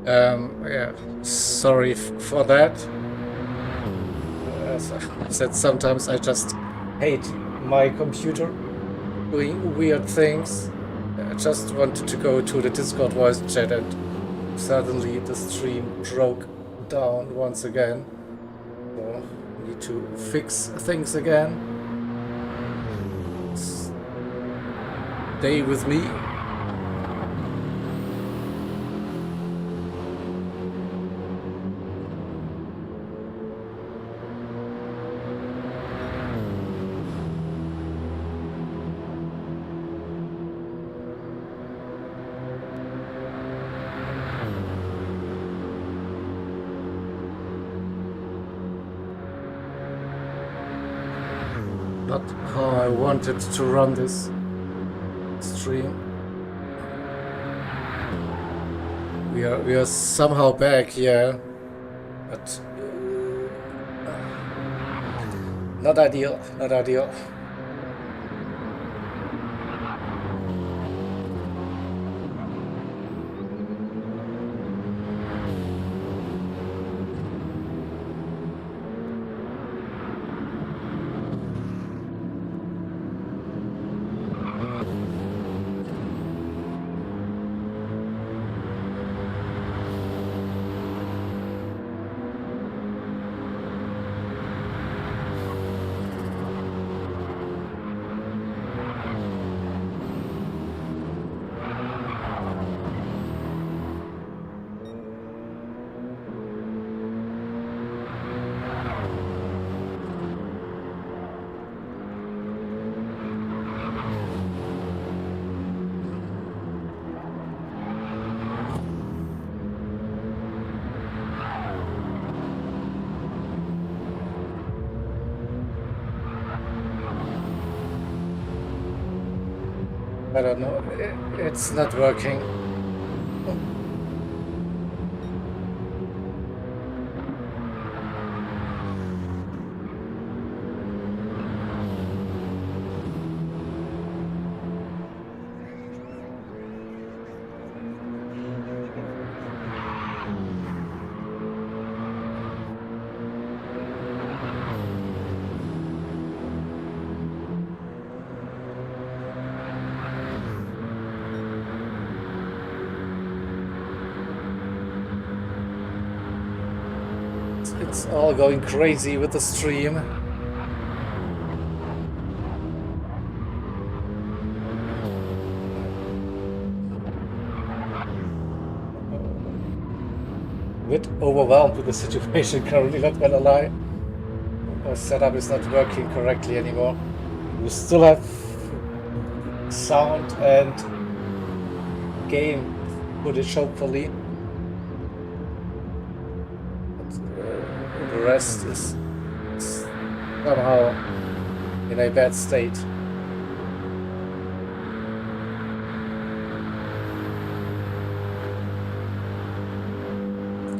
Yeah, sorry for that. As I said, sometimes I just hate my computer doing weird things. I just wanted to go to the Discord voice chat and suddenly the stream broke down once again. So I need to fix things again. Stay with me. Not how I wanted to run this stream. We are somehow back, yeah, but not ideal, not ideal. I don't know, it's not working. It's all going crazy with the stream. A bit overwhelmed with the situation currently, not gonna lie. My setup is not working correctly anymore. We still have sound and game footage, hopefully. The rest is somehow in a bad state.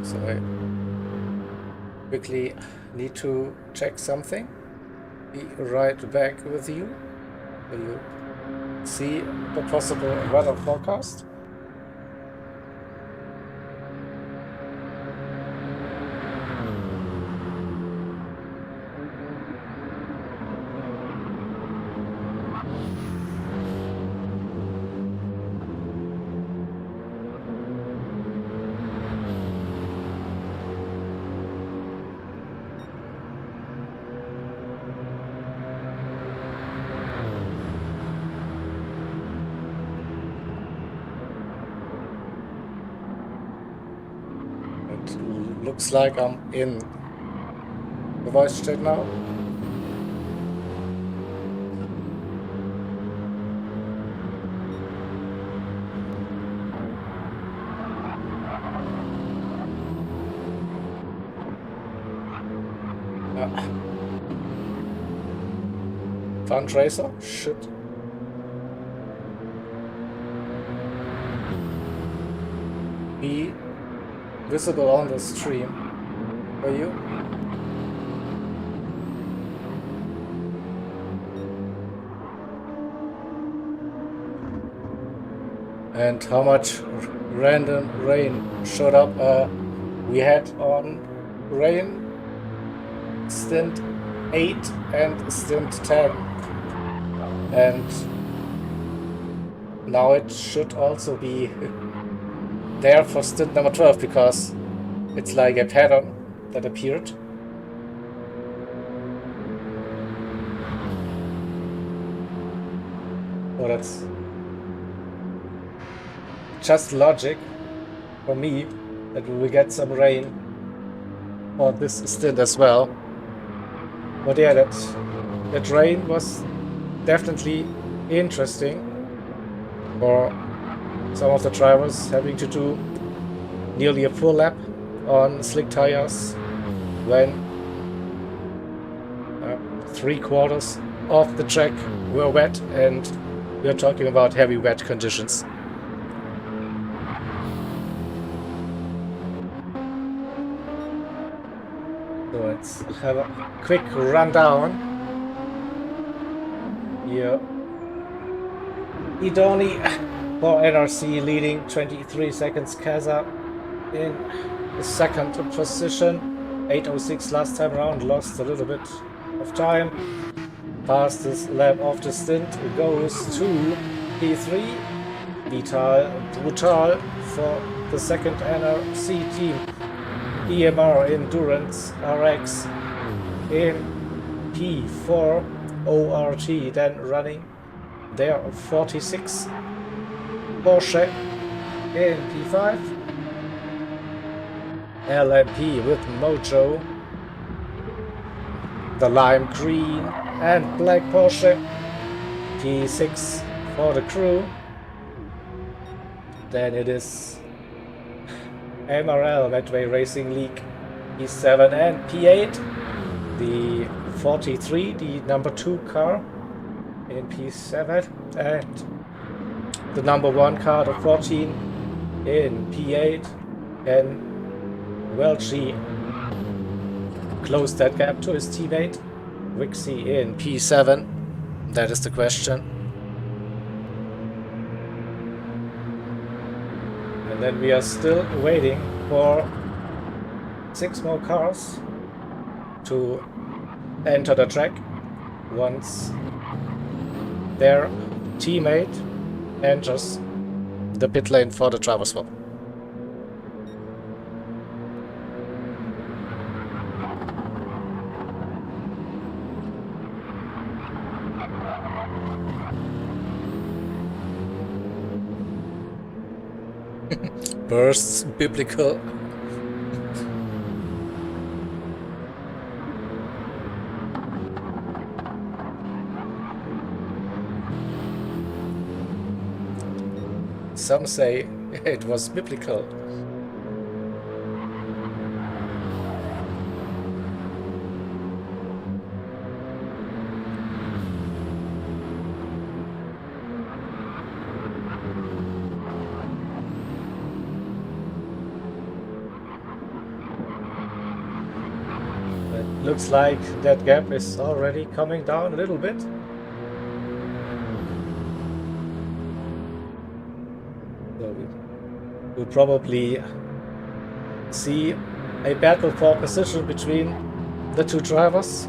So I quickly need to check something. Be right back with you. Will you see the possible weather forecast? Looks like I'm in the voice chat now. Fundraiser should be visible on the stream for you. And how much random rain showed up. We had on rain stint 8 and stint 10, and now it should also be there for stint number 12 because it's like a pattern that appeared. So that's just logic for me that we will get some rain for this stint as well. But yeah, that rain was definitely interesting for some of the drivers having to do nearly a full lap on slick tires when 3/4 of the track were wet, and we're talking about heavy wet conditions. So let's have a quick rundown here. Idoni for NRC leading 23 seconds. Kaza in the second position, 8:06 last time around, lost a little bit of time. Fastest lap of the stint goes to P3. Vital Brutal for the second NRC team. EMR Endurance RX in P4. ORT then running there 46. Porsche in P5. LMP with Mojo. The lime green and black Porsche. P6 for the crew. Then it is MRL Medway Racing League P7 and P8. The 43, the number 2 car in P7, and the number 1 car, the 14, in P8. And Welchi closed that gap to his teammate Wixie in P7. That is the question. And then we are still waiting for 6 more cars to enter the track once their teammate enters the pit lane for the driver swap. Bursts biblical. Some say it was biblical. Looks like that gap is already coming down a little bit. So we'll probably see a battle for position between the 2 drivers.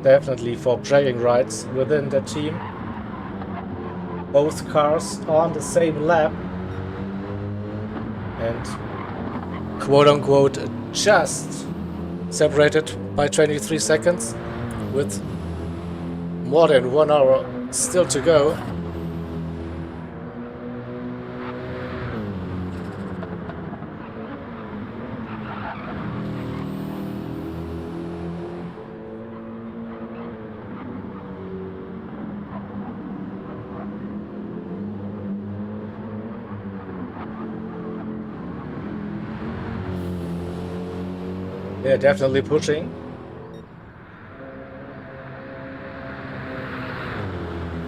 Definitely for bragging rights within the team. Both cars on the same lap. And quote unquote just separated by 23 seconds with more than 1 hour still to go. They're definitely pushing.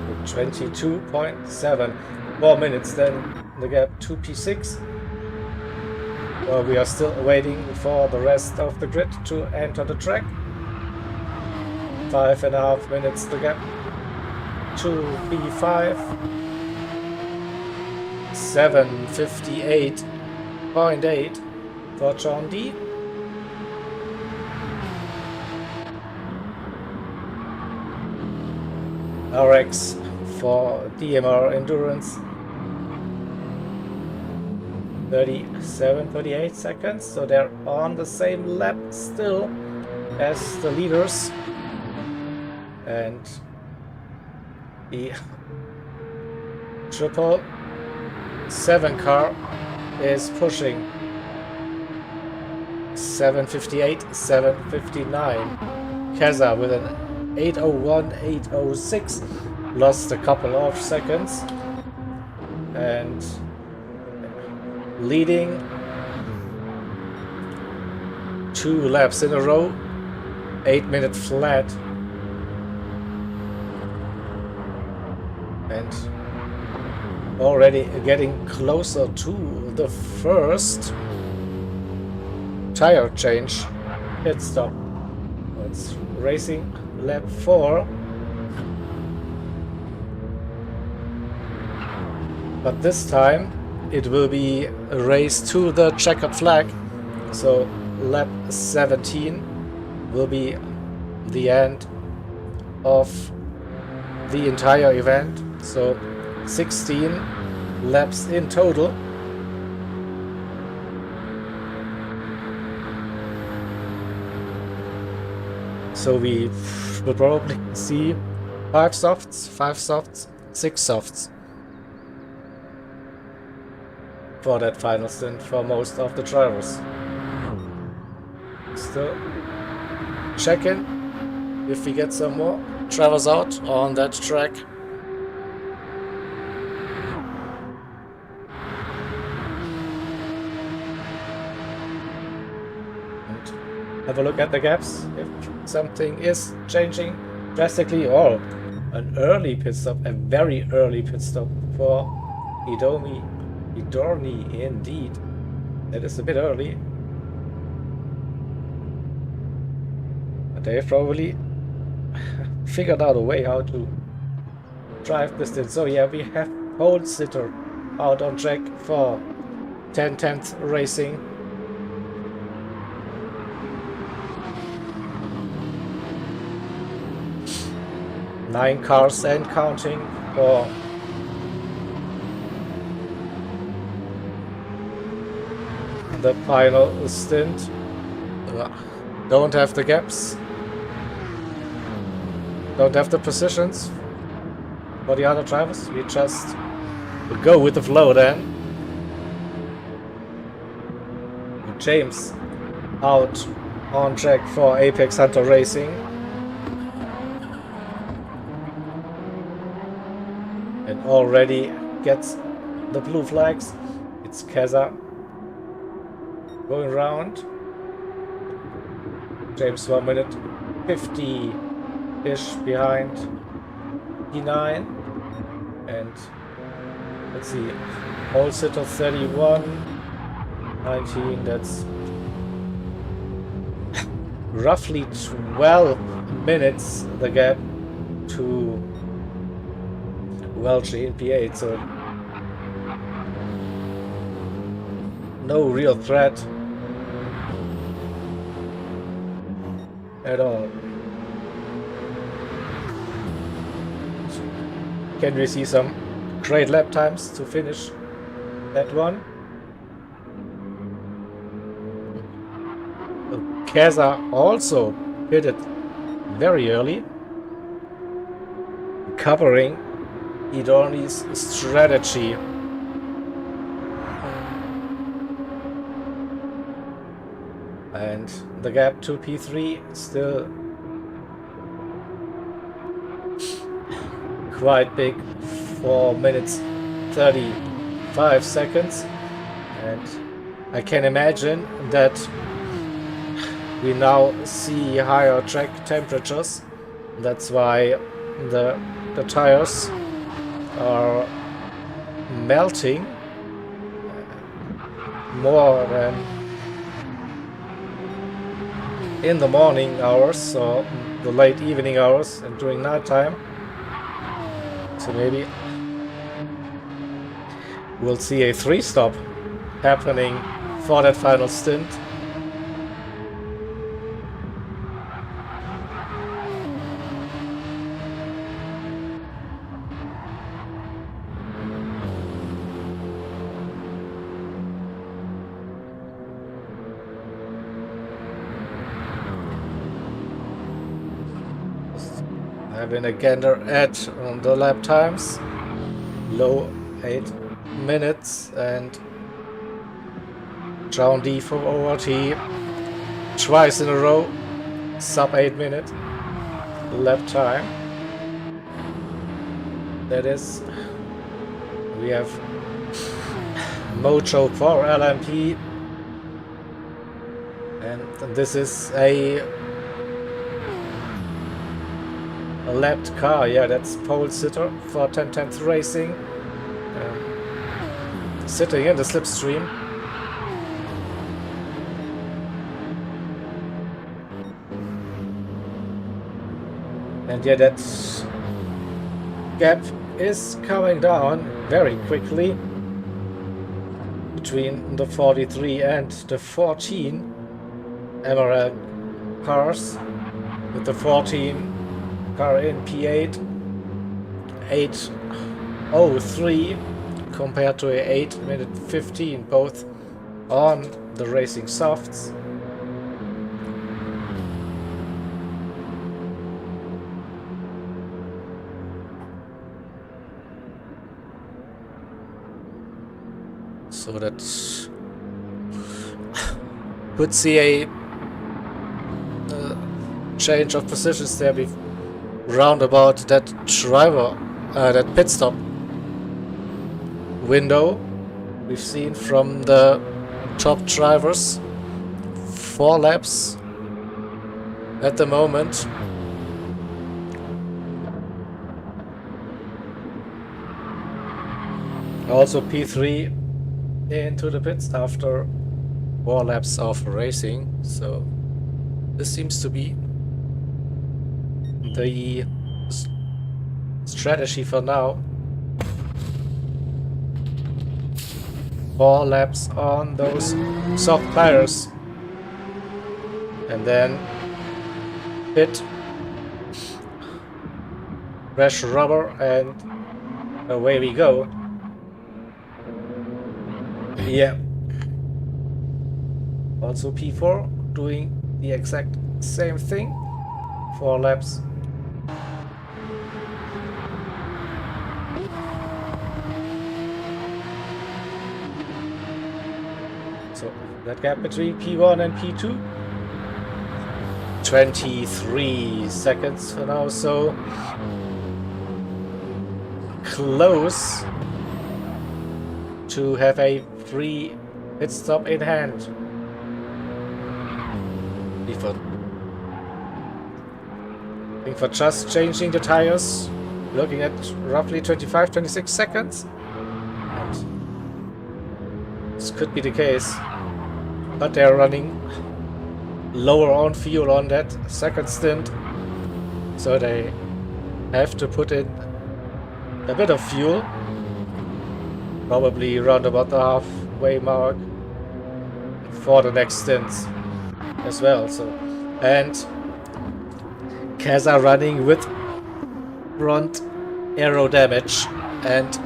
With 22.7 more minutes than the gap to P6. Well, we are still waiting for the rest of the grid to enter the track. 5.5 minutes the gap to P5. 7:58.8 for John D. RX for DMR Endurance 38 seconds, so they're on the same lap still as the leaders, and the 777 car is pushing 7:58, 7:59. Keza with an 8:01, 8:06, lost a couple of seconds, and leading 2 laps in a row, 8-minute flat, and already getting closer to the first tire change pit stop. It's racing lap 4, but this time it will be a race to the checkered flag, so lap 17 will be the end of the entire event, so 16 laps in total. So we will probably see 5 softs, 6 softs for that final stint for most of the drivers. Still checking if we get some more drivers out on that track. And have a look at the gaps if something is changing drastically, or an early pit stop, a very early pit stop for Idorni indeed. That is a bit early. But they've probably figured out a way how to drive this in. So yeah, we have pole sitter out on track for 10/10 racing. Nine cars and counting for the final stint. Don't have the gaps, don't have the positions for the other drivers. We just go with the flow then. James out on track for Apex Hunter Racing. And already gets the blue flags. It's Keza going round. James 1 minute 50-ish behind P9. And let's see, pole sitter 31, 19, that's roughly 12 minutes the gap to Welch in P8, so no real threat at all. Can we see some great lap times to finish that one? Keza also pitted very early, covering Idorni's strategy. And the gap to P3 still quite big, 4 minutes 35 seconds, and I can imagine that we now see higher track temperatures. That's why the tires are melting more than in the morning hours or the late evening hours and during night time. So maybe we'll see a 3-stop happening for that final stint. Having a gander at the lap times, low 8 minutes, and John D from ORT twice in a row, sub 8-minute lap time. That is, we have Mojo for LMP, and this is a lapped car. Yeah, that's pole sitter for 10/10 Racing, sitting in the slipstream. And yeah, that gap is coming down very quickly between the 43 and the 14 Emerald cars, with the 14 car in P8 8:03 compared to a 8-minute 15, both on the racing softs. So that could see a change of positions there round about that driver, that pit stop window we've seen from the top drivers. 4 laps at the moment. Also P3 into the pits after 4 laps of racing, so this seems to be the strategy for now. 4 laps on those soft tires, and then pit, fresh rubber, and away we go. Yeah. Also P4 doing the exact same thing. 4 laps. So that gap between P1 and P2, 23 seconds for now, so close to have a free pit stop in hand. I think for just changing the tires, looking at roughly 25-26 seconds. And this could be the case, but they're running lower on fuel on that second stint, so they have to put in a bit of fuel, probably around about the halfway mark for the next stints as well. So, and Kaza running with front aero damage and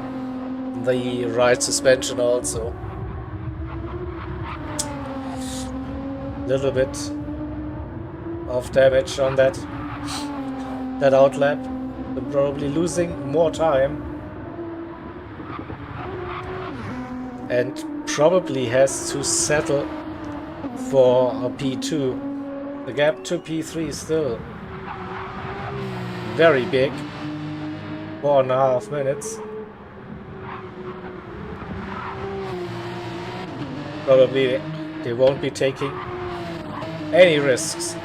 the right suspension also. Little bit of damage on that outlap. They're probably losing more time, and probably has to settle for a P2. The gap to P3 is still very big, 4.5 minutes. Probably they won't be taking any risks.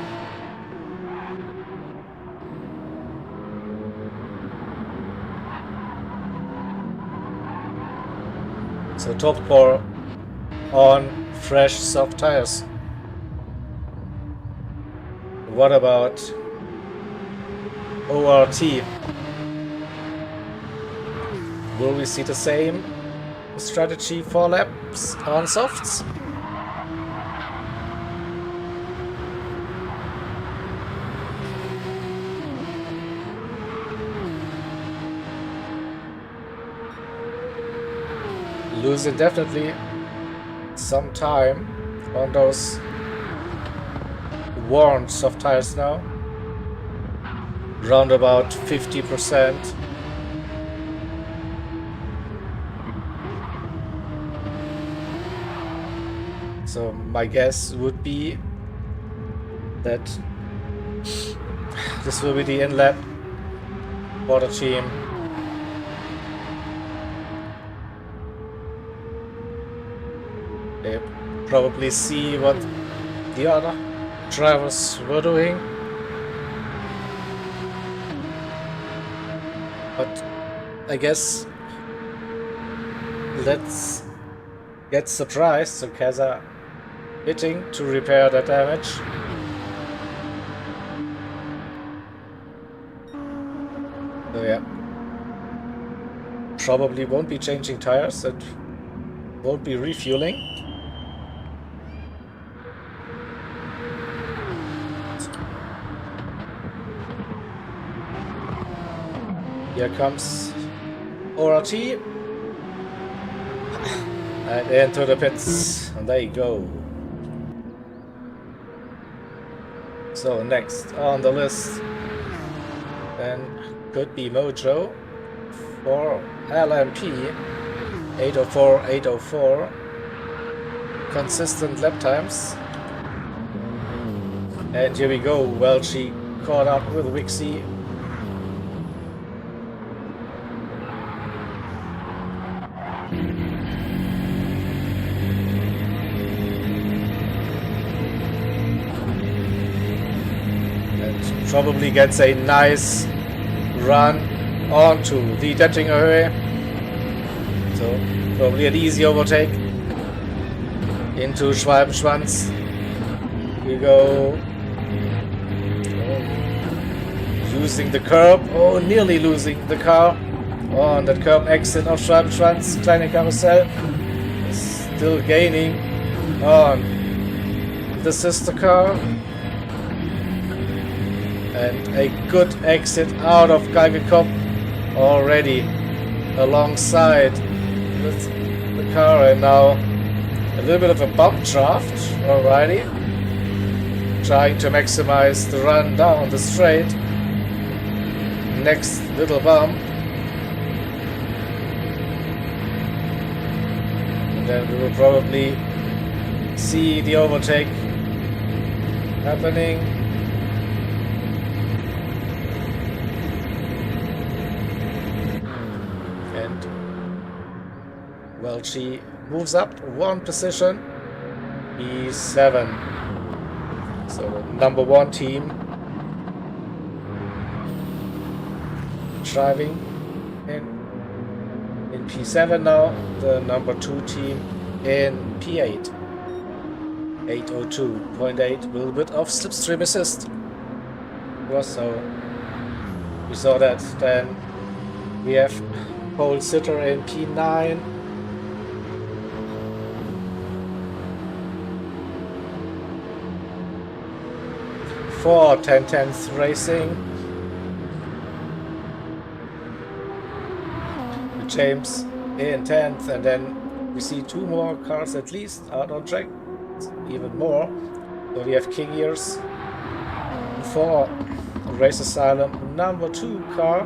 So top 4 on fresh soft tires. What about ORT? Will we see the same strategy 4 laps on softs. Losing definitely some time on those worn soft tires now. Round about 50%. So my guess would be that this will be the inlet for the team. They probably see what the other drivers were doing. But I guess let's get surprised. So Kaza hitting to repair the damage. So yeah, probably won't be changing tires and won't be refueling. Here comes ORT. And into the pits. And there you go. So next on the list then could be Mojo for LMP 804, 804. Consistent lap times. And here we go. Well, she caught up with Wixie. Probably gets a nice run onto the Dettingerhöhe. So probably an easy overtake into Schwalbenschwanz. We go using the curb. Oh, nearly losing the car on that curb exit of Schwalbenschwanz. Kleine Karussell still gaining on the sister car. And a good exit out of Galgenkopf already alongside with the car, and now a little bit of a bump draft. Alrighty, trying to maximize the run down the straight. Next little bump, and then we will probably see the overtake happening. Well, she moves up one position, P7. So the number 1 team driving in P7 now. The number 2 team in P8. 802.8. A little bit of slipstream assist. So we saw that. Then we have pole sitter in P9. For 1010th Racing, James in 10th, and then we see 2 more cars at least out on track, even more. So we have King Ears for Race Asylum number 2 car,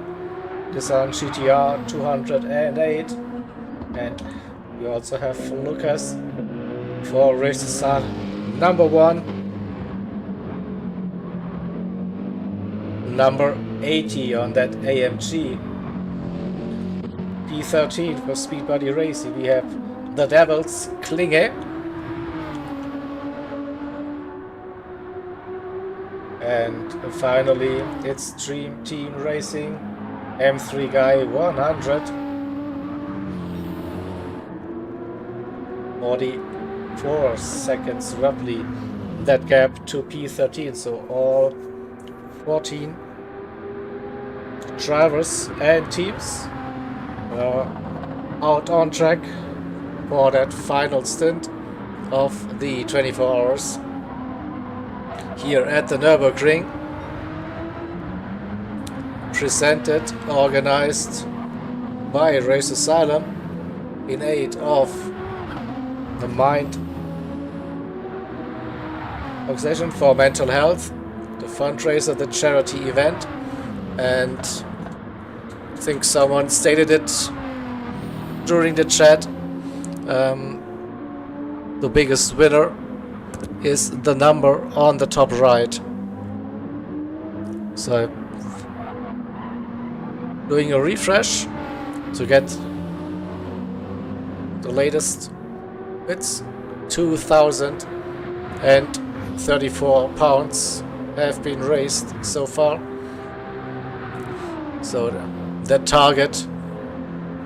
Nissan GTR 208, and we also have Lucas for Race Asylum number 1. Number 80 on that AMG. P13 for Speed Buddy Racing. We have the Devils Klinge. And finally, it's Dream Team Racing. M3 Guy 100. 44 seconds roughly. That gap to P13. So all 14 drivers and teams out on track for that final stint of the 24 hours here at the Nürburgring, presented, organized by Race Asylum in aid of the Mind Organization for Mental Health, the fundraiser, the charity event. And I think someone stated it during the chat, the biggest winner is the number on the top right. So doing a refresh to get the latest bits. 2,034 pounds have been raised so far. So that target,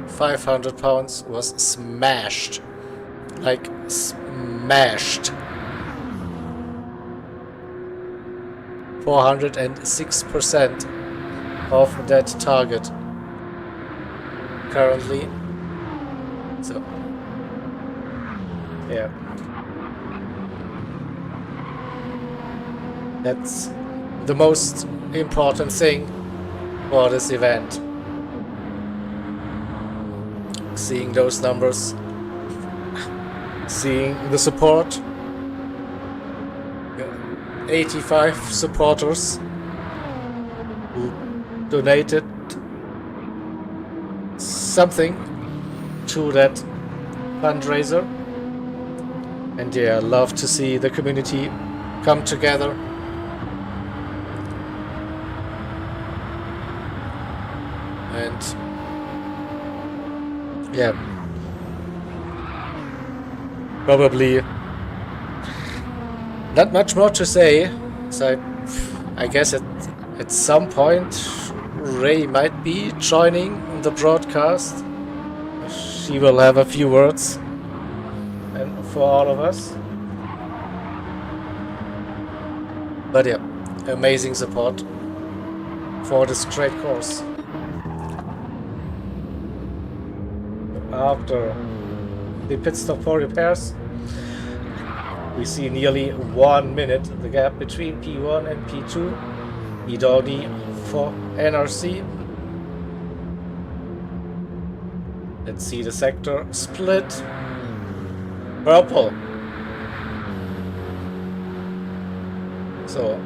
500 pounds, was smashed. Like smashed. 406% of that target currently. So yeah, that's the most important thing for this event. Seeing those numbers, seeing the support. 85 supporters who donated something to that fundraiser, and yeah, I love to see the community come together. And yeah, probably not much more to say, so I guess at some point Ray might be joining the broadcast. She will have a few words and for all of us. But yeah, amazing support for this great course. After the pit stop for repairs, we see nearly 1 minute the gap between P1 and P2. Idoni for NRC. Let's see the sector split. Purple. So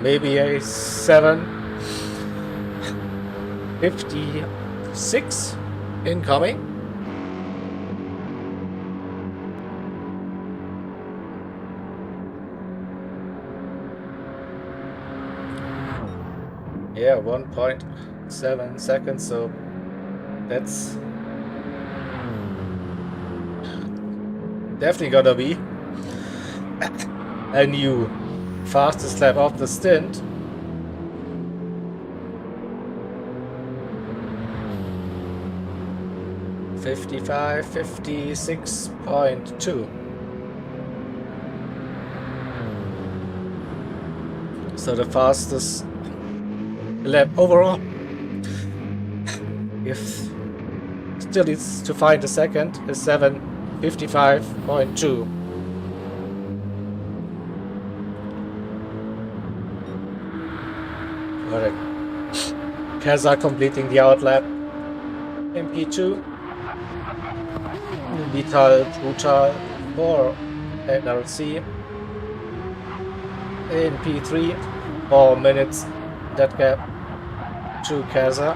maybe a 7:56 incoming. Yeah, 1.7 seconds, so that's definitely gonna be a new fastest lap of the stint. (56.2). So the fastest lap overall. If still needs to find a second, is 7:55.2. Keza completing the outlap in P2. Vital Brutal for NRC in P3. 4 minutes that gap to Keza.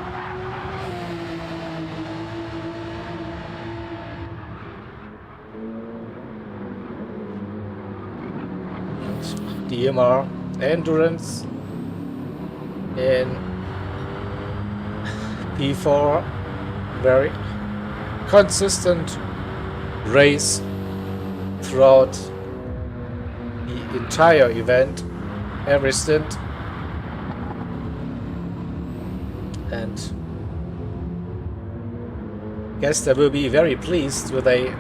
DMR Endurance in P4. Very consistent race throughout the entire event, every stint, and guess they will be very pleased with a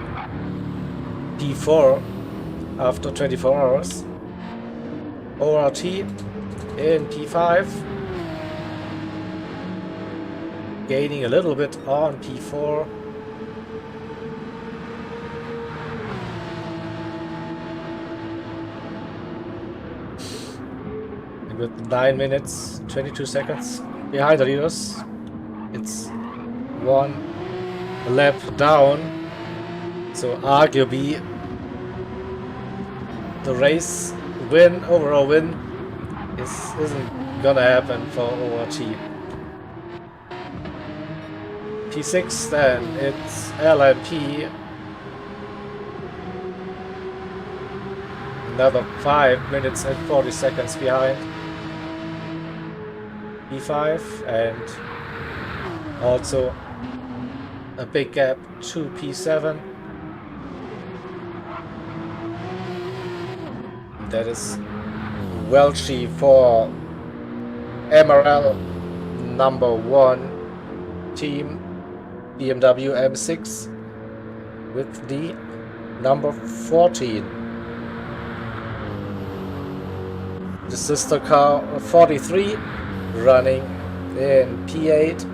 P4 after 24 hours. ORT in P5, gaining a little bit on P4. with 9 minutes 22 seconds behind the leaders. It's 1 lap down, so arguably the race win, overall win, isn't gonna happen for ORT. P6, then it's LMP. Another 5 minutes and 40 seconds behind P5, and also a big gap to P7. That is Welchi for MRL number 1 team BMW M6 with the number 14. The sister car 43 running in P8.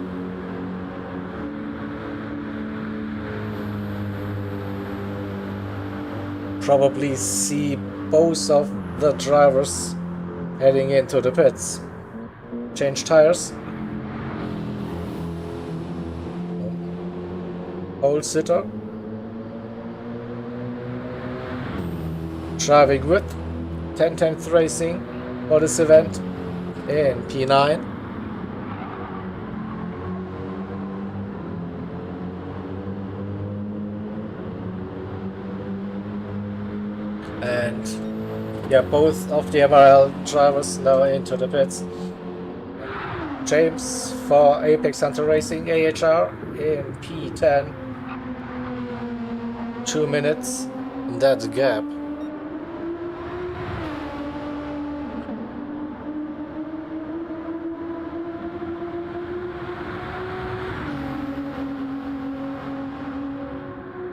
Probably see both of the drivers heading into the pits. Change tires. Pole sitter. Driving with 1010th Racing for this event in P9. And yeah, both of the MRL drivers now into the pits. James for Apex Hunter Racing AHR in P10. 2 minutes, that gap.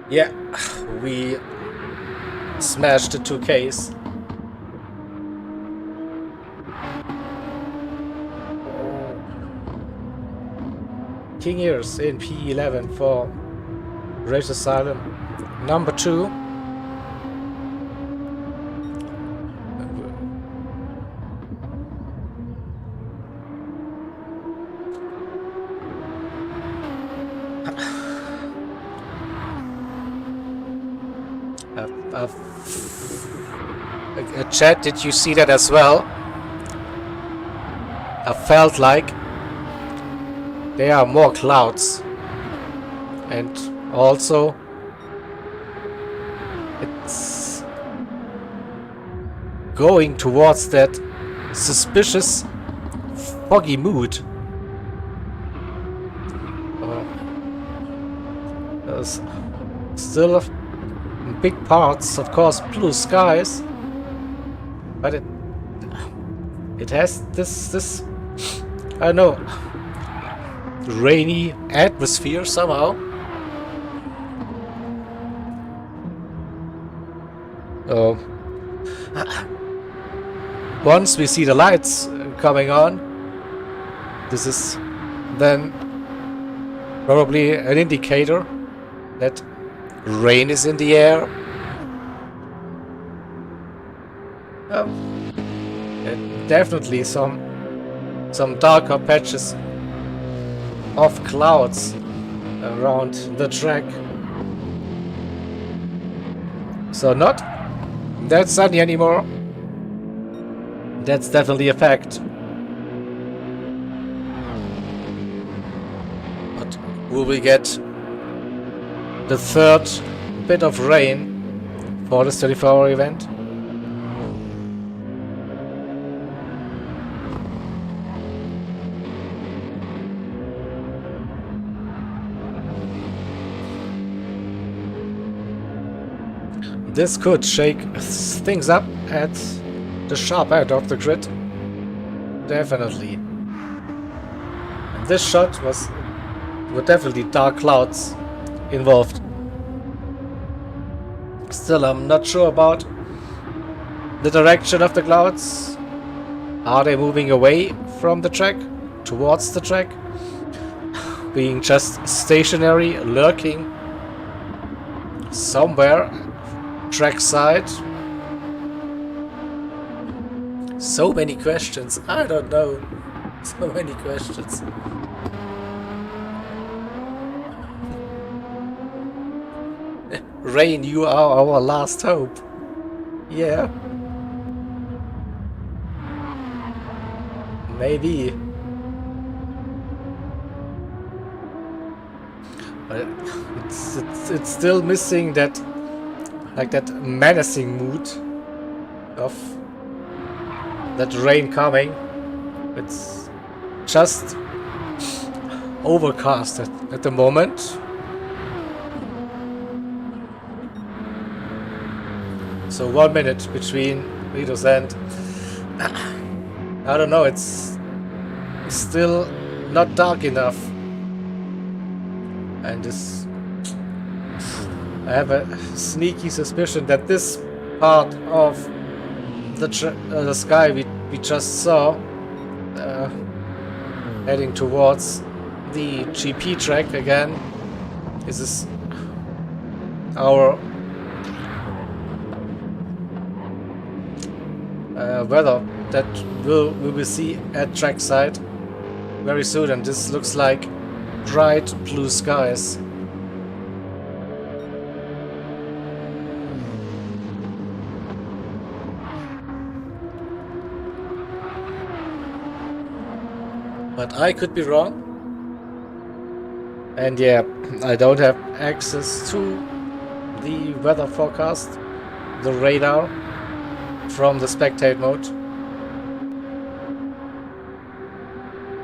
Yeah, we smashed the 2Ks. King Ears in P11 for Race Asylum number 2. Chat, did you see that as well? I felt like there are more clouds, and also it's going towards that suspicious foggy mood. There's still in big parts, of course, blue skies, but it has this I don't know, rainy atmosphere somehow. Once we see the lights coming on, this is then probably an indicator that rain is in the air. And definitely some darker patches of clouds around the track. So not that sunny anymore. That's definitely a fact. But will we get the third bit of rain for this 24-hour event? This could shake things up at the sharp end of the grid. Definitely. And this shot were definitely dark clouds involved. Still, I'm not sure about the direction of the clouds. Are they moving away from the track, towards the track? Being just stationary, lurking somewhere track side. So many questions. I don't know. So many questions. Rain, you are our last hope. Yeah. Maybe. But it's still missing that, like, that menacing mood of that rain coming. It's just overcast at the moment. So 1 minute between Ritos and I don't know, it's still not dark enough. And this, I have a sneaky suspicion that this part of the sky we just saw heading towards the GP track again is our weather that we will see at trackside very soon, and this looks like bright blue skies. But I could be wrong. And yeah, I don't have access to the weather forecast, the radar, from the spectate mode.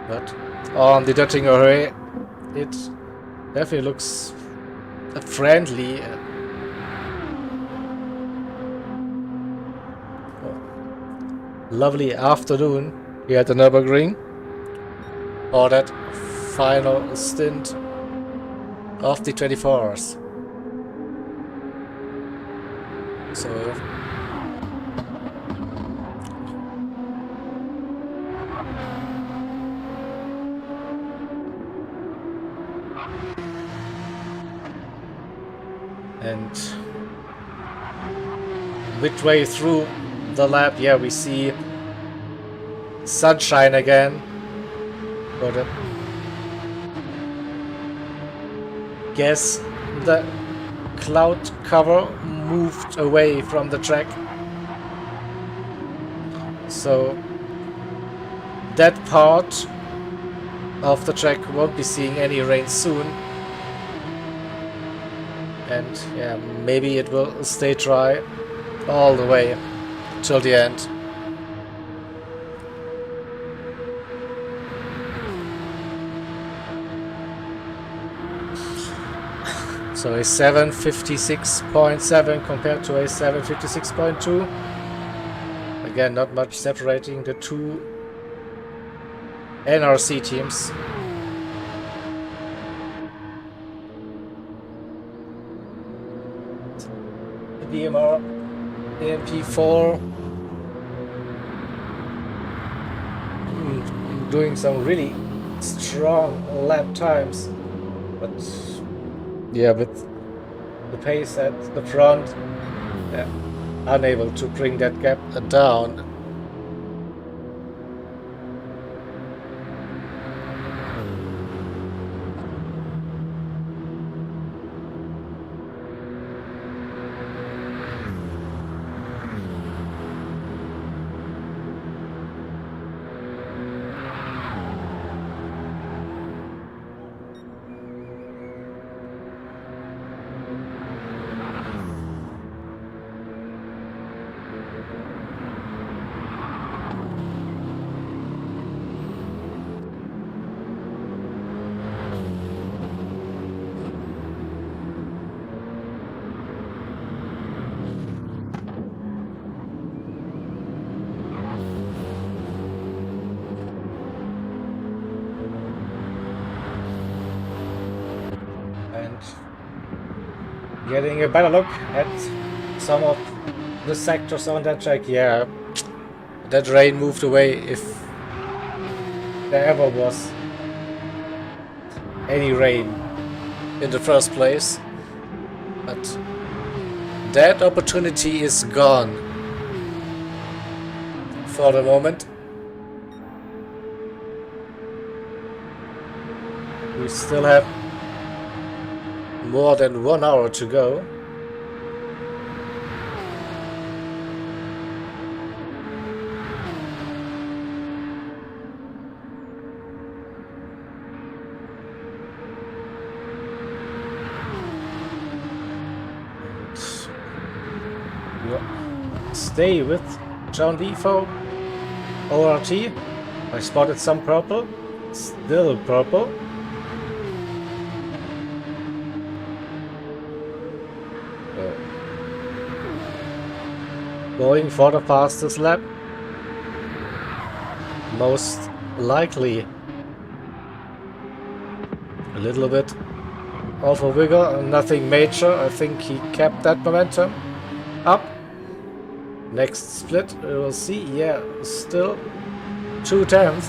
But on the Döttinger Höhe, it definitely looks friendly. Lovely afternoon here at the Nürburgring, or that final stint of the 24 hours. So and midway through the lap, yeah, we see sunshine again. But guess the cloud cover moved away from the track, so that part of the track won't be seeing any rain soon. And yeah, maybe it will stay dry all the way till the end. So a 756.7 compared to a 756.2. Again, not much separating the two NRC teams. DMR AMP4 doing some really strong lap times, but yeah, with the pace at the front, unable to bring that gap down. Getting a better look at some of the sectors on that track. Yeah, that rain moved away if there ever was any rain in the first place. But that opportunity is gone for the moment. We still have more than 1 hour to go. Stay with John Defoe. ORT. I spotted some purple. Still purple. Going for the fastest lap. Most likely a little bit off a vigor, nothing major. I think he kept that momentum up. Next split, we will see. Yeah, still 2/10.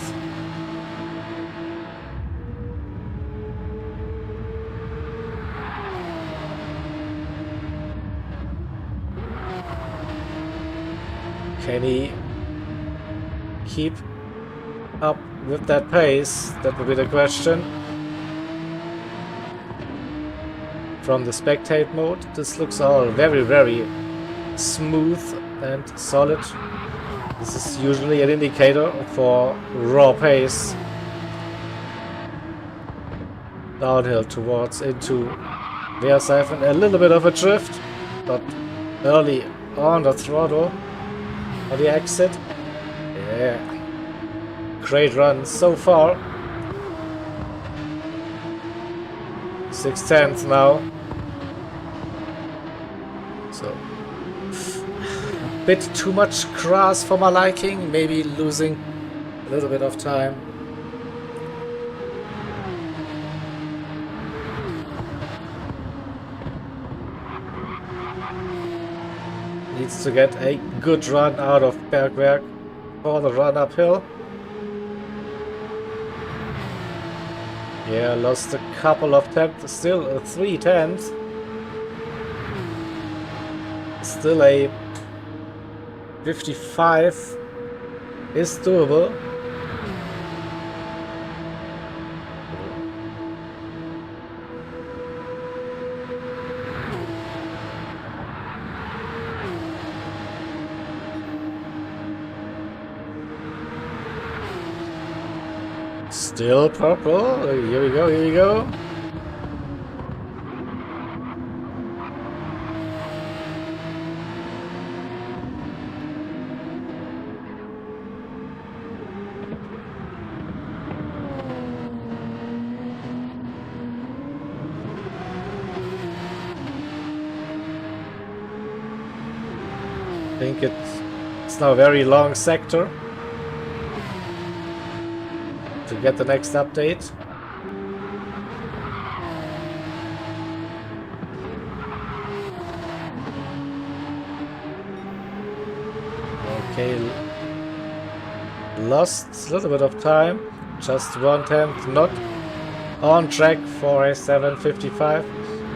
Can he keep up with that pace? That will be the question. From the spectate mode, this looks all very, very smooth and solid. This is usually an indicator for raw pace. Downhill towards into Wehrsiphon. A little bit of a drift, but early on the throttle. On the exit. Yeah. Great run so far. 6/10 now. So a bit too much grass for my liking. Maybe losing a little bit of time. Needs to get a good run out of Bergwerk for the run uphill. Yeah, lost a couple of tenths, still 3/10. Still a 55 is doable. Still purple. Here we go, here we go. I think it's now a very long sector to get the next update. Okay, lost a little bit of time, just 1/10, not on track for a 7:55.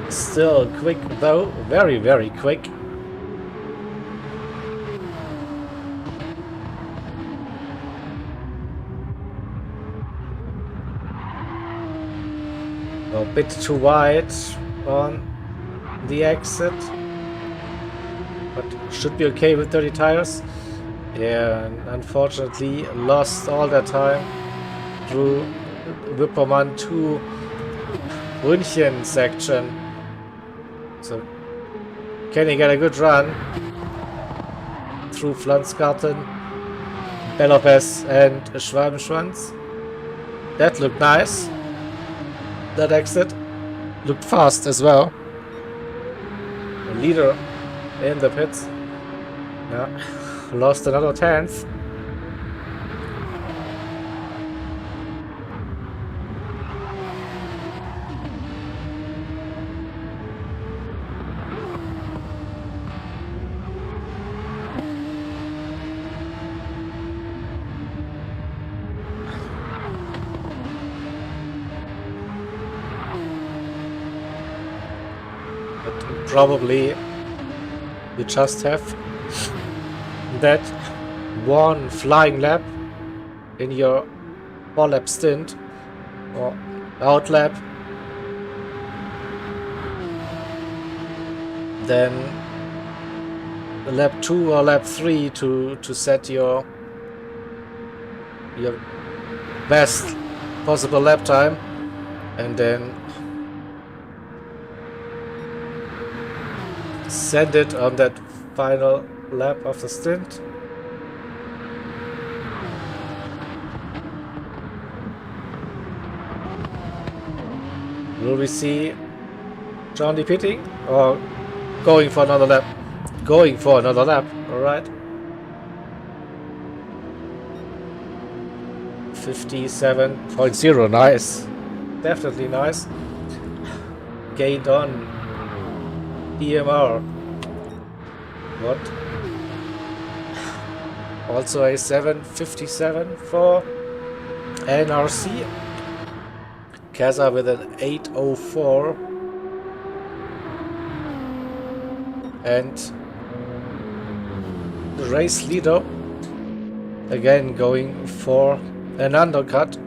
Still quick though, very, very quick. A bit too wide on the exit, but should be okay with 30 tires. Yeah, and unfortunately lost all that time through Wippermann to München section. So can he get a good run through Pflanzgarten, Bellopes and Schwalbenschwanz? That looked nice. That exit looked fast as well. The leader in the pits. Yeah, lost another 10th. Probably you just have that one flying lap in your 4-lap stint or out lap. Then lap 2 or lap 3 to set your best possible lap time, and then send it on that final lap of the stint. Will we see Johnny pitting or going for another lap? Going for another lap, alright. 57.0, nice. Definitely nice. Gained on DMR. What? Also a 7.57 for NRC. Kaza with an 8.04. And the race leader again going for an undercut,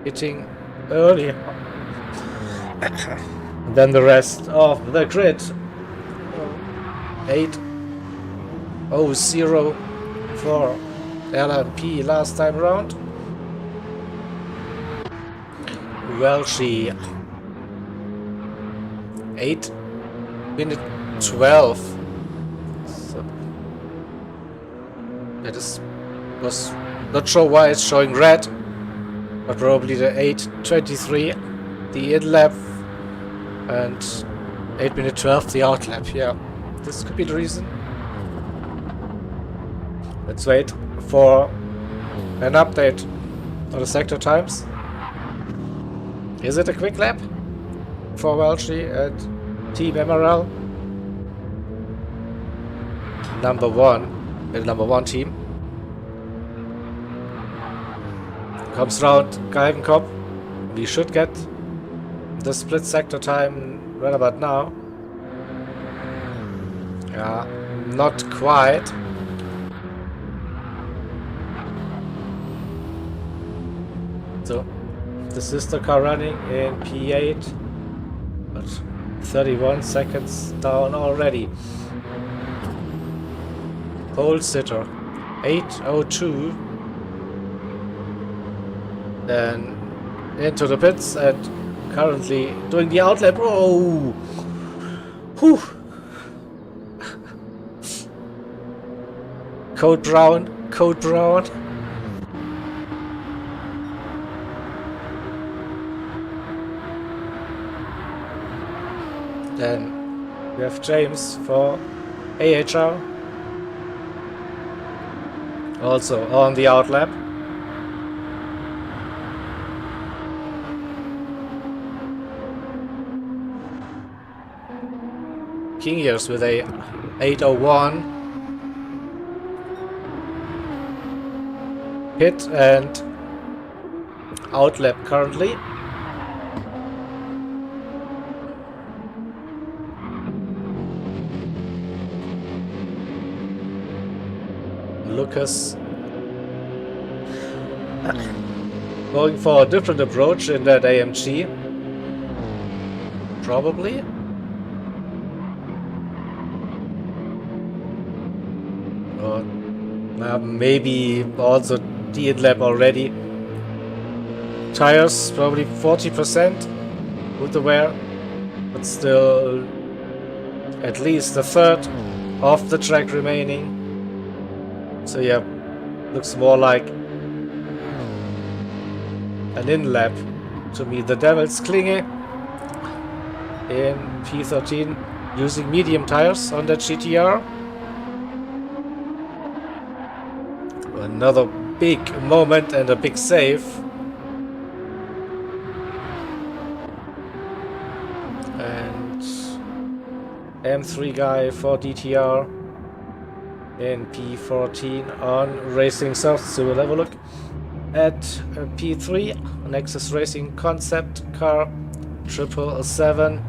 hitting early. Then the rest of the grid. 8.00 for LMP last time around. Welshi 8:12. So that was not sure why it's showing red, but probably the 8:23 the in lap and 8:12 the out lap. Yeah, this could be the reason. Let's wait for an update on the sector times. Is it a quick lap for Welshi at Team MRL? Number one team. Comes round Galgenkopf. We should get the split sector time right about now. Yeah, not quite. So the sister car running in P8, but 31 seconds down already. Pole sitter 8:02. Then into the pits and currently doing the outlap. Oh, whew. Code Brown. Then we have James for AHR. Also on the outlap. King Years with a 8:01. Hit and outlap currently. Lucas going for a different approach in that AMG. Probably. Or maybe also the in-lap already. Tires probably 40% with the wear, but still at least a third of the track remaining. So yeah, looks more like an in-lap to me. The Devils Klinge in P13 using medium tires on that GTR. Another big moment and a big save. And M3 guy for DTR in P14 on Racing Soft. So we'll have a look at P3 Nexus Racing concept car 777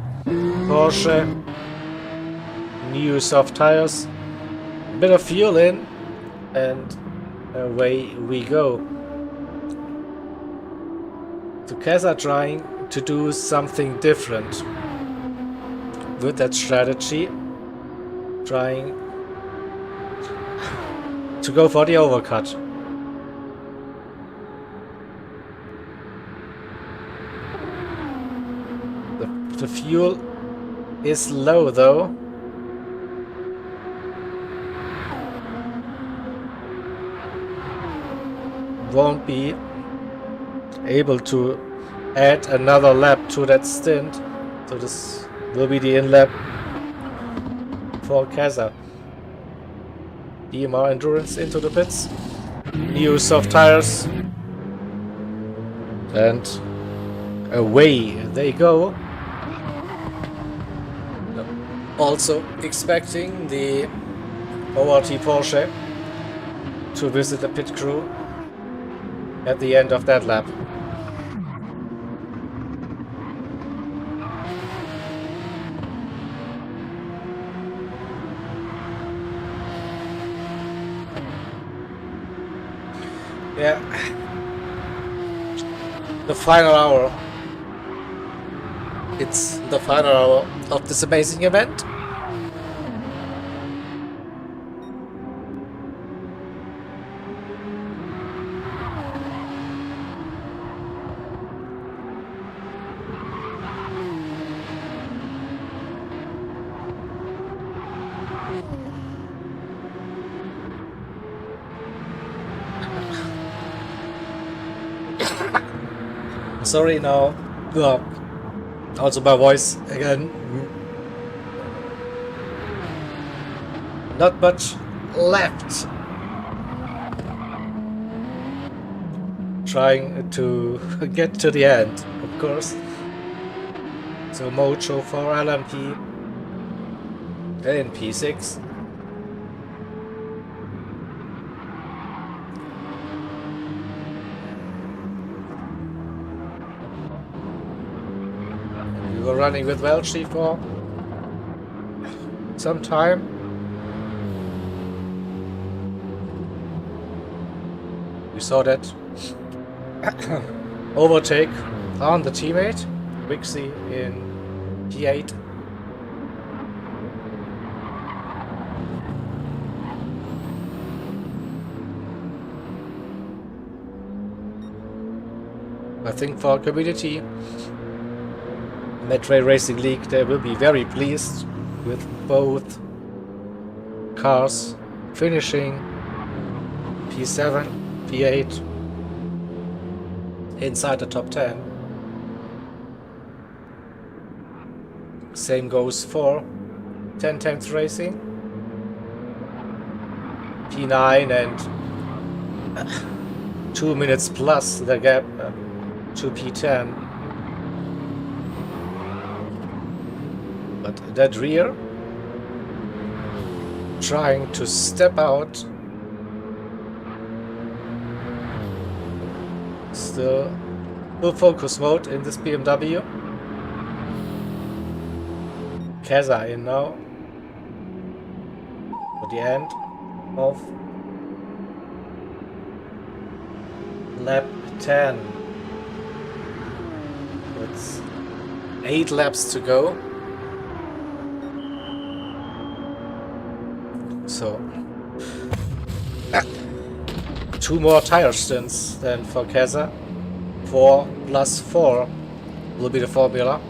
Porsche. New soft tires, bit of fuel in, and away we go. So Keza trying to do something different with that strategy, trying to go for the overcut. The fuel is low though. Won't be able to add another lap to that stint, so this will be the in lap for Keza. DMR Endurance into the pits, new soft tires, and away they go. Also expecting the ORT Porsche to visit the pit crew at the end of that lap. Yeah, the final hour. It's the final hour of this amazing event. Sorry now. Also my voice again. Not much left. Trying to get to the end, of course. So Mojo for LMP and P6. We were running with Welchi for some time. We saw that overtake on the teammate, Wixie in P8. I think for community Medray Racing League, they will be very pleased with both cars finishing P7, P8 inside the top 10. Same goes for 1010s Racing, P9 and 2 minutes plus the gap to P10. But that rear trying to step out, still full focus mode in this BMW. Keza in now for the end of lap 10. It's 8 laps to go. So 2 more tire stints than for Keza. 4 plus 4 will be the formula.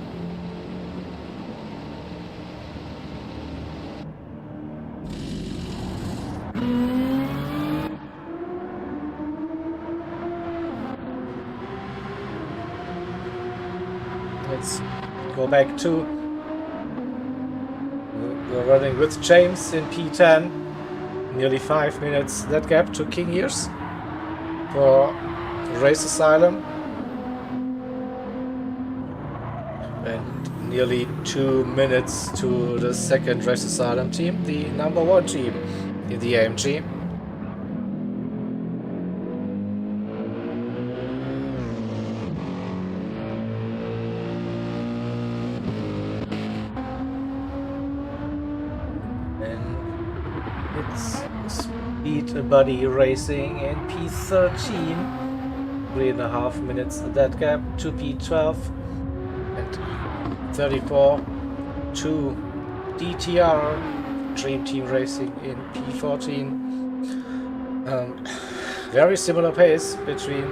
Let's go back to, we're running with James in P10, nearly 5 minutes that gap to King Years for Race Asylum, and nearly 2 minutes to the second Race Asylum team, the number 1 team in the AMG. beat Buddy Racing in P13. 3.5 minutes that gap to P12 and 34 to DTR Dream Team Racing in P14. Very similar pace between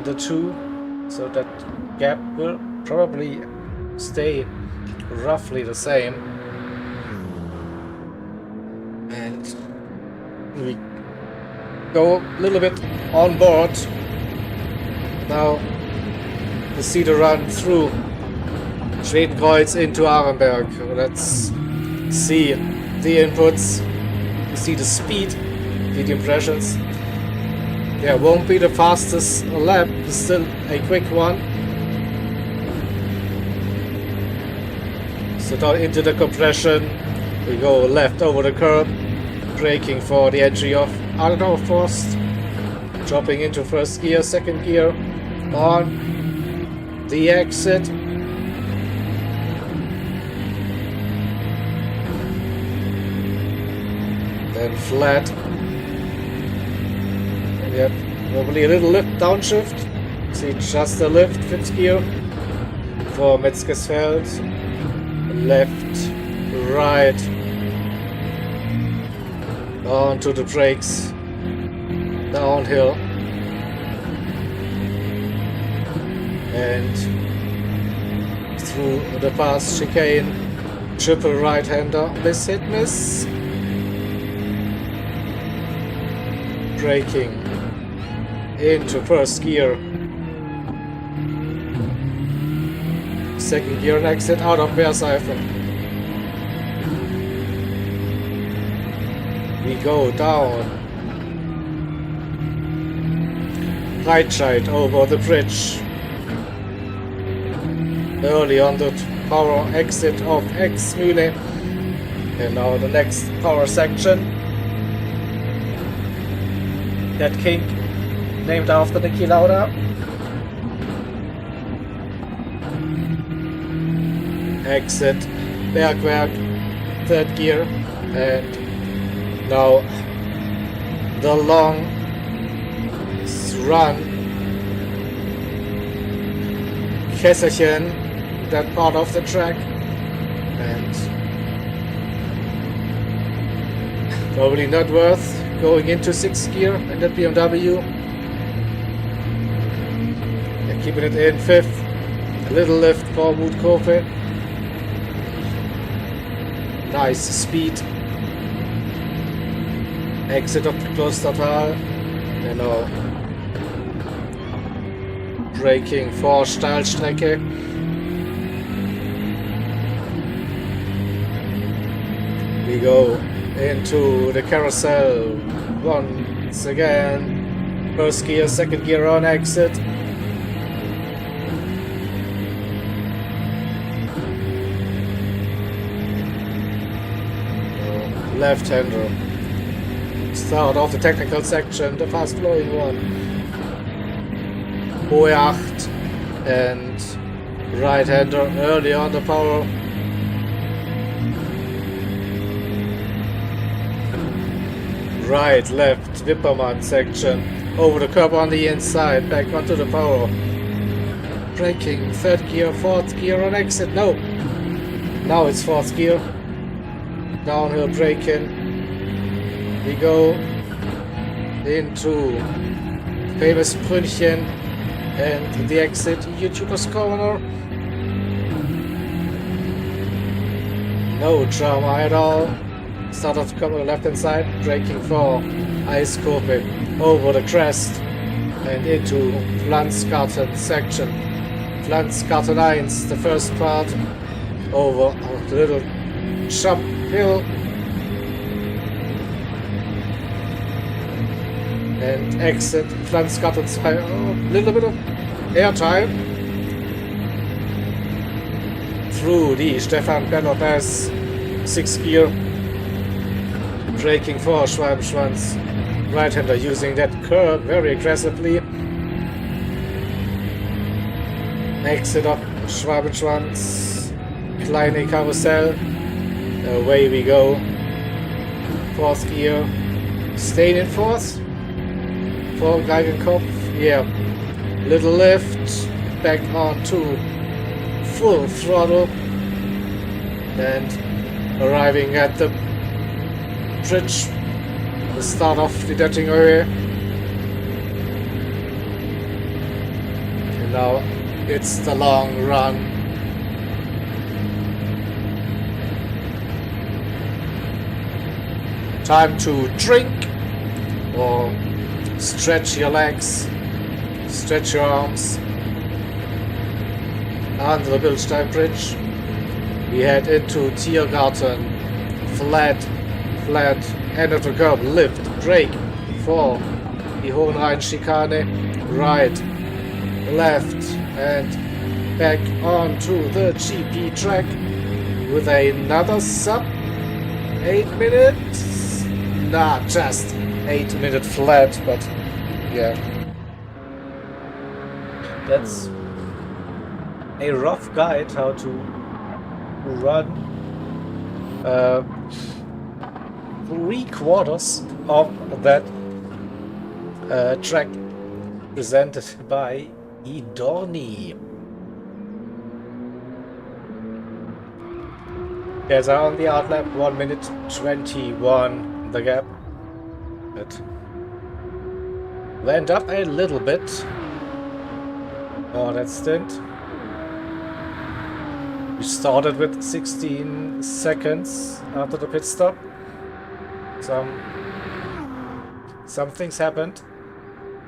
the two, so that gap will probably stay roughly the same. And we go a little bit on board. Now we see the run through Schwedenkreuz into Arenberg. Let's see the inputs. You see the speed, the impressions. Yeah, won't be the fastest lap, still a quick one. So down into the compression, we go left over the curb, braking for the entry of Adenauer Forst, dropping into first gear, second gear, on the exit. Then flat. And yet, probably a little lift downshift. See just a lift, fifth gear for Metzgersfeld. Left, right. Onto the brakes. Downhill. And through the pass chicane, triple right-hander, miss hit miss. Braking into first gear. Second gear and exit out of Beerseifen. We go down. Right side over the bridge. Early on the power exit of Exmühle. And now the next power section. That kink named after Niki Lauda. Exit Bergwerk, third gear, and now the long run. Kesselchen, that part of the track, and probably not worth going into sixth gear in that BMW. And keeping it in fifth, a little lift for Mutkofe. Nice speed. Exit of the Klostertal. And now braking for Steilstrecke. We go into the carousel once again. First gear, second gear on exit. Left-hander. Start of the technical section, the fast-flowing one. Hohe 8 and right-hander early on the power. Right, left, Wippermann section. Over the curb on the inside, back onto the power. Braking, third gear, fourth gear on exit. No. Now it's fourth gear. Downhill braking. We go into famous Brünnchen and the exit YouTuber's Corner. No drama at all. Start of the corner left hand side, braking for Eiskurve over the crest and into Pflanzgarten section. Pflanzgarten 1, the first part, over the little jump hill. And exit Pflanzgarten 2. Oh, little bit of airtime. Through the Stefan Bernopes 6th gear. Braking for Schwalbenschwanz. Right-hander using that curb very aggressively. Exit of Schwalbenschwanz. Kleine Karussell. Away we go. Fourth gear. Staying in fourth for Geigenkopf. Yeah, little lift back on to full throttle and arriving at the bridge, the start of the detaching area. And now it's the long run. Time to drink or stretch your legs, stretch your arms. Under the Bildstein Bridge, we head into Tiergarten, flat, end of the curve, lift, brake, for the Hohenrhein chicane, right, left, and back onto the GP track with another sub 8 minutes. Not just 8-minute flat, but yeah, that's a rough guide how to run 3/4 of that track, presented by Idorni. There's on the outlap 1 minute 21 the gap. It went up a little bit for that stint. We started with 16 seconds after the pit stop. Some things happened,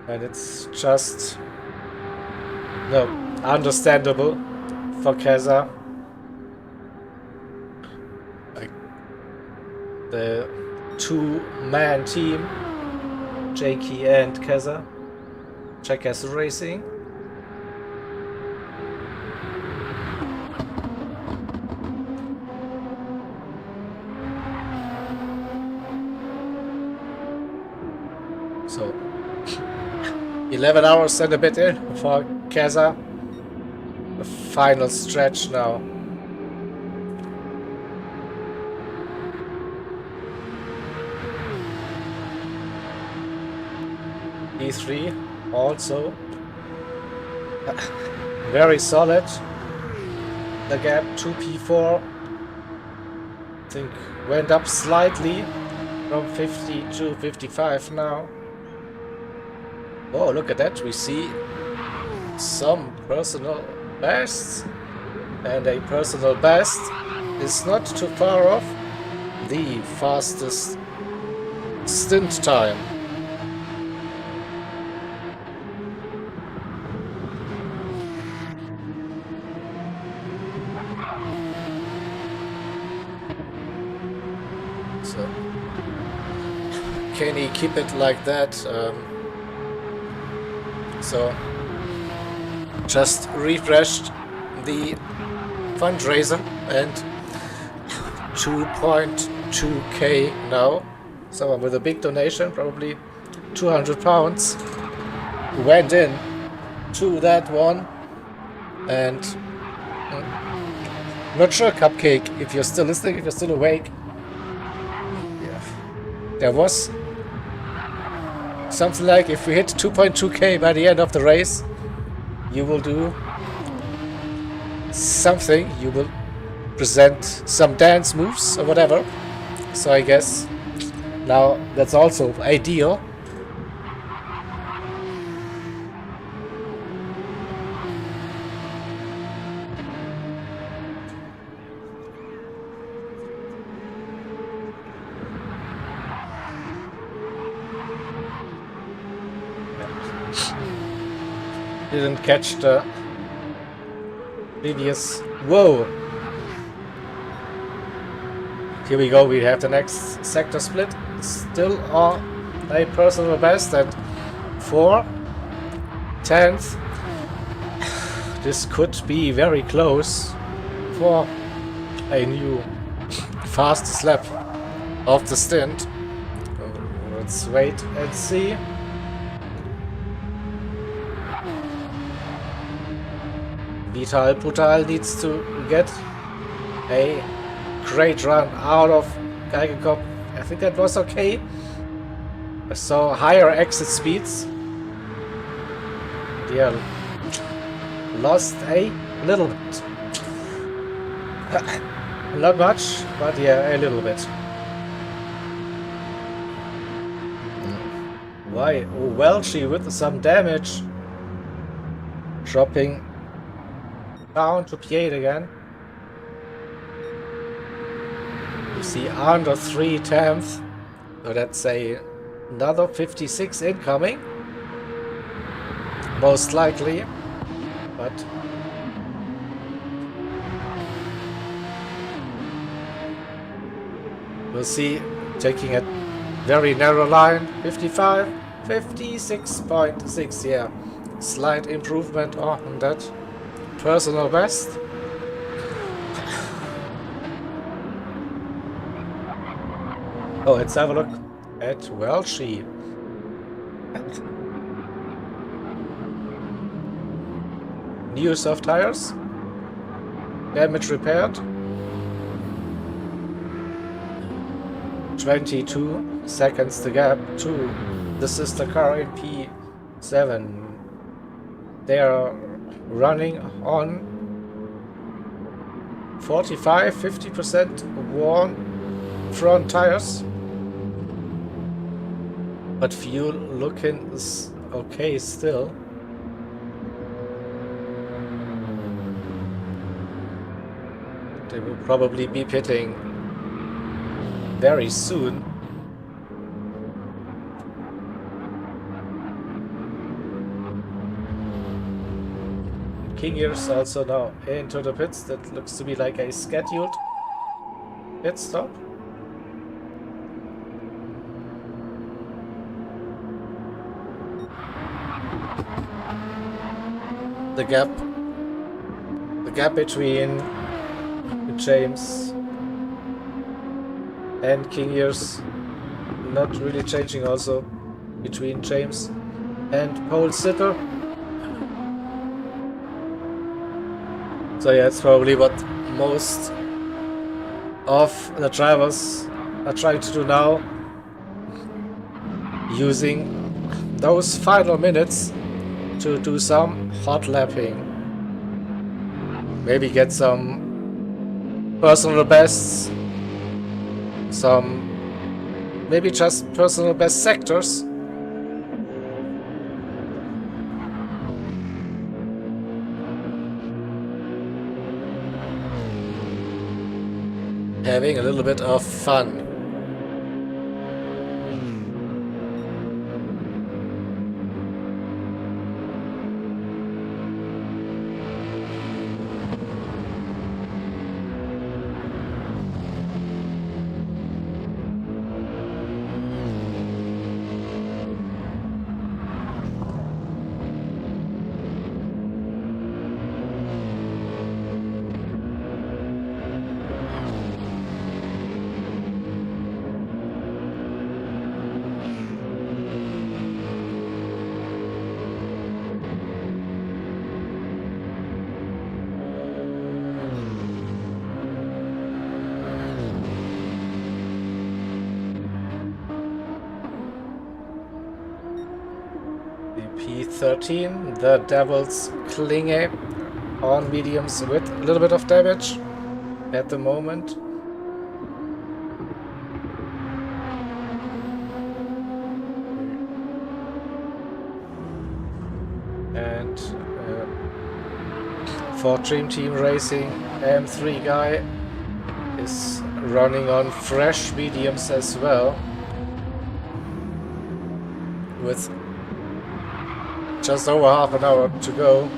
and it's just understandable for Keza. Like the two-man team, Jakey and Keza, Jackass Racing. So 11 hours and a bit in for Keza. The final stretch now. E3 also very solid. The gap 2P4 I think went up slightly from 50 to 55 now. Oh, look at that, we see some personal bests, and a personal best is not too far off the fastest stint time. So can he keep it like that? So just refreshed the fundraiser and 2.2k now. Someone with a big donation, probably 200 pounds, went in to that one. And not sure, Cupcake, if you're still listening, if you're still awake. Yeah, there was something like, if we hit 2.2k by the end of the race, you will do something, you will present some dance moves or whatever. So I guess now that's also a deal. Didn't catch the previous. Whoa! Here we go, we have the next sector split. Still on a personal best at 4/10. This could be very close for a new fastest lap of the stint. Let's wait and see. Vital Brutal needs to get a great run out of Geigenkopf. I think that was okay. So higher exit speeds. Yeah, lost a little bit. Not much, but yeah, a little bit. Why? Oh, Welchie with some damage. Dropping down to P8 again. You see under 3/10. So that's another 56 incoming. Most likely. But we'll see. Taking a very narrow line. 55, 56.6. Yeah. Slight improvement on that. Personal best. Oh, let's have a look at Welchie. New soft tires. Damage repaired. 22 seconds the gap to the sister car in P7. They are running on 45-50% worn front tires. But fuel looking is okay still. They will probably be pitting very soon. King is also now into the pits. That looks to be like a scheduled pit stop. The gap between James and King Years not really changing, also between James and Pole Sitter. So yeah, it's probably what most of the drivers are trying to do now, using those final minutes to do some hot lapping. Maybe get some personal bests, maybe just personal best sectors. Having a little bit of fun. P13, the Devils Klinge on mediums with a little bit of damage at the moment. And for Dream Team Racing, M3 guy is running on fresh mediums as well, with just over half an hour to go.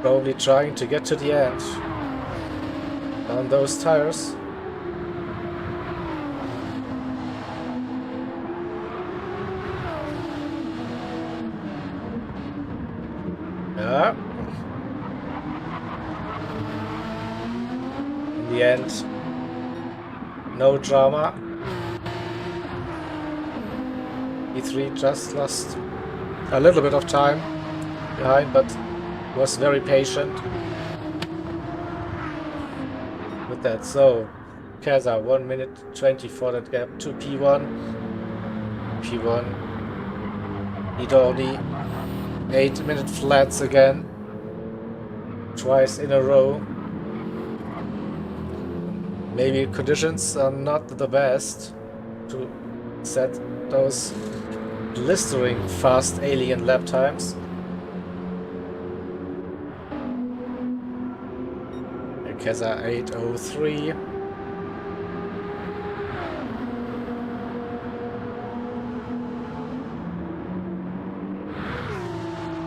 Probably trying to get to the end on those tires. Yeah. In the end, no drama. E3 just lost a little bit of time behind, but was very patient with that. So Kaza 1 minute 20 for that gap to P1. P1 need only 8-minute flats again, twice in a row. Maybe conditions are not the best to set those blistering fast alien lap times. Kaza 8:03.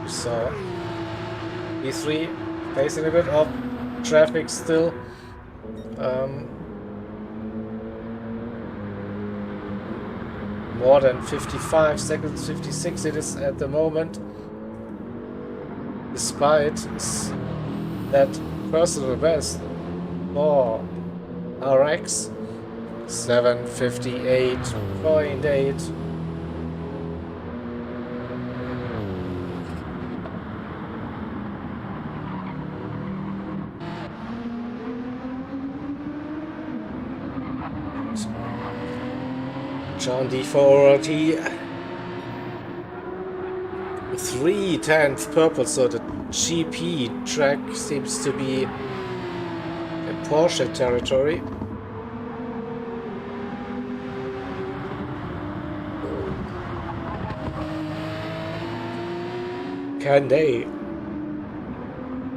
So E3 facing a bit of traffic still. More than 55 seconds, 56 it is at the moment. Despite that personal best for RX 7:58.8. John D for ORT 3/10 purple, so the GP track seems to be a Porsche territory. Can they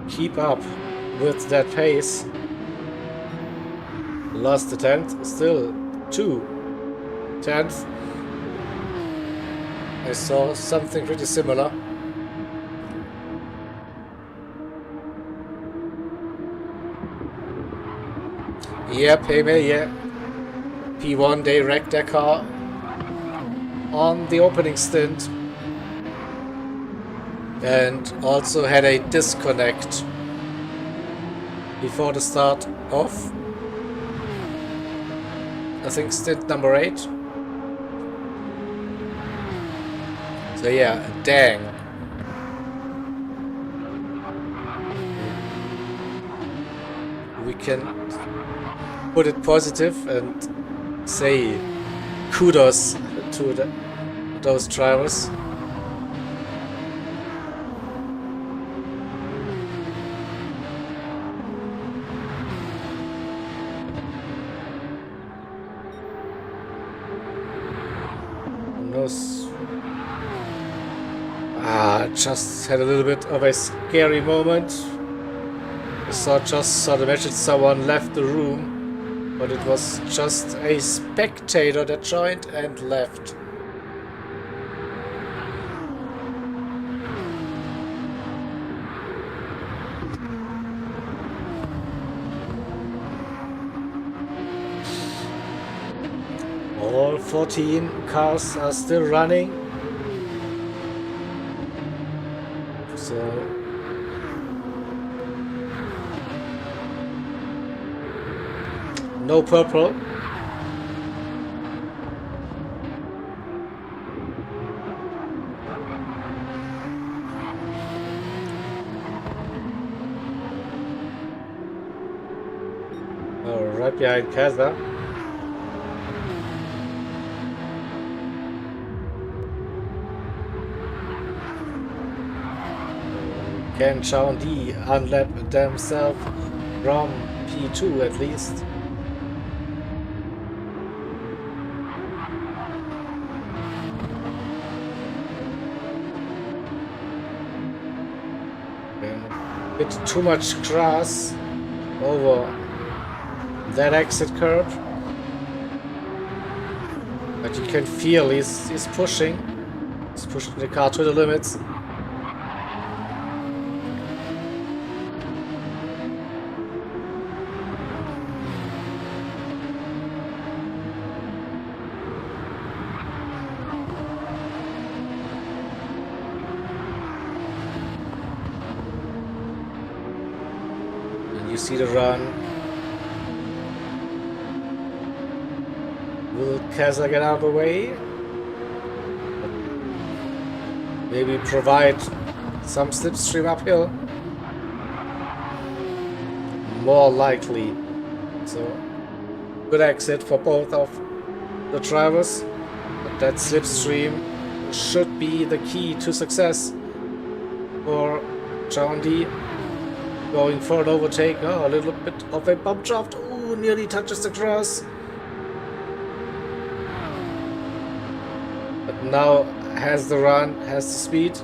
keep up with that pace? Lost the 10th, still 2/10. I saw something pretty similar. Yep, hey, yeah. P1, they wrecked their car on the opening stint and also had a disconnect before the start of, I think, stint number 8. So yeah, dang. We can put it positive and say kudos to those drivers. Just had a little bit of a scary moment. I just saw the message someone left the room, but it was just a spectator that joined and left. All 14 cars are still running. So no purple. Right behind Kaza. Can Sean D unlap themselves from P2 at least? A bit too much grass over that exit curve, but you can feel he's pushing the car to the limits. You see the run. Will Kaza get out of the way? Maybe provide some slipstream uphill? More likely. So good exit for both of the drivers. But that slipstream should be the key to success for John D. Going for an overtake. Oh, a little bit of a bump draft. Oh, nearly touches the grass. But now has the run, has the speed.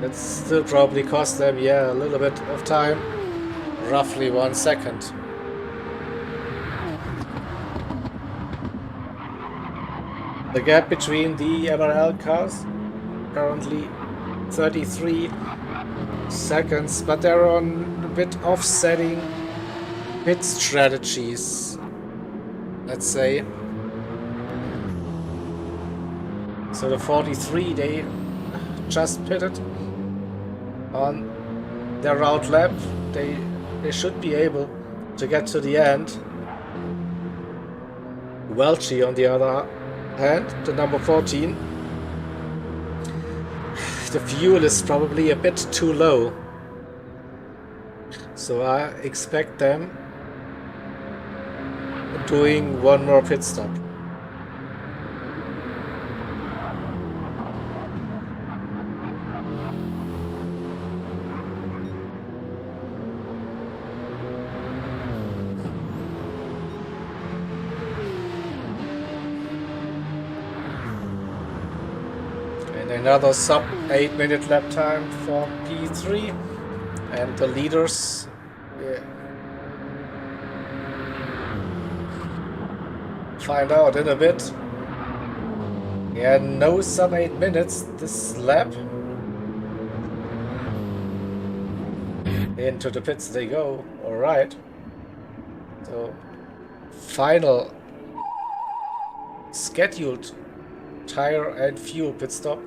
That still probably cost them, yeah, a little bit of time. Roughly 1 second. The gap between the MRL cars currently 33 seconds, but they're on a bit offsetting pit strategies, let's say. So the 43, they just pitted on their route lap. They should be able to get to the end. Welchie, on the other hand, the number 14, the fuel is probably a bit too low, so I expect them doing one more pit stop. Another sub 8-minute lap time for P3, and the leaders, find out in a bit. Yeah, no sub 8 minutes this lap. Into the pits they go. Alright. So, final scheduled tire and fuel pit stop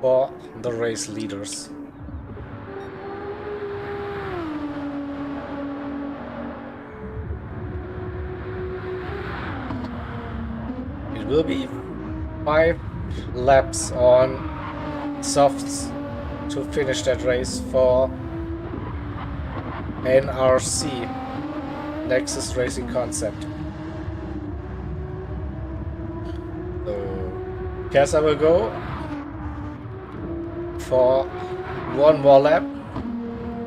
for the race leaders. It will be 5 laps on softs to finish that race for NRC, Nexus Racing Concept. So, guess I will go for 1 more lap,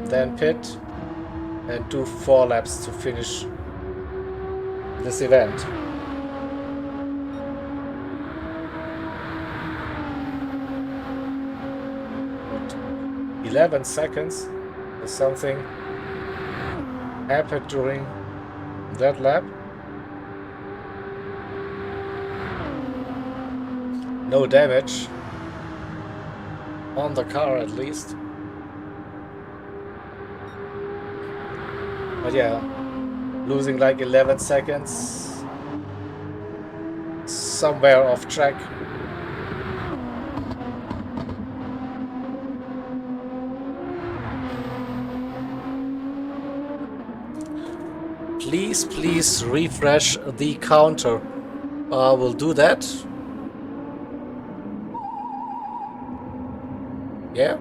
then pit, and do 4 laps to finish this event. 11 seconds or something happened during that lap. No damage on the car, at least. But yeah, losing like 11 seconds somewhere off track. Please refresh the counter. We'll do that. Yeah.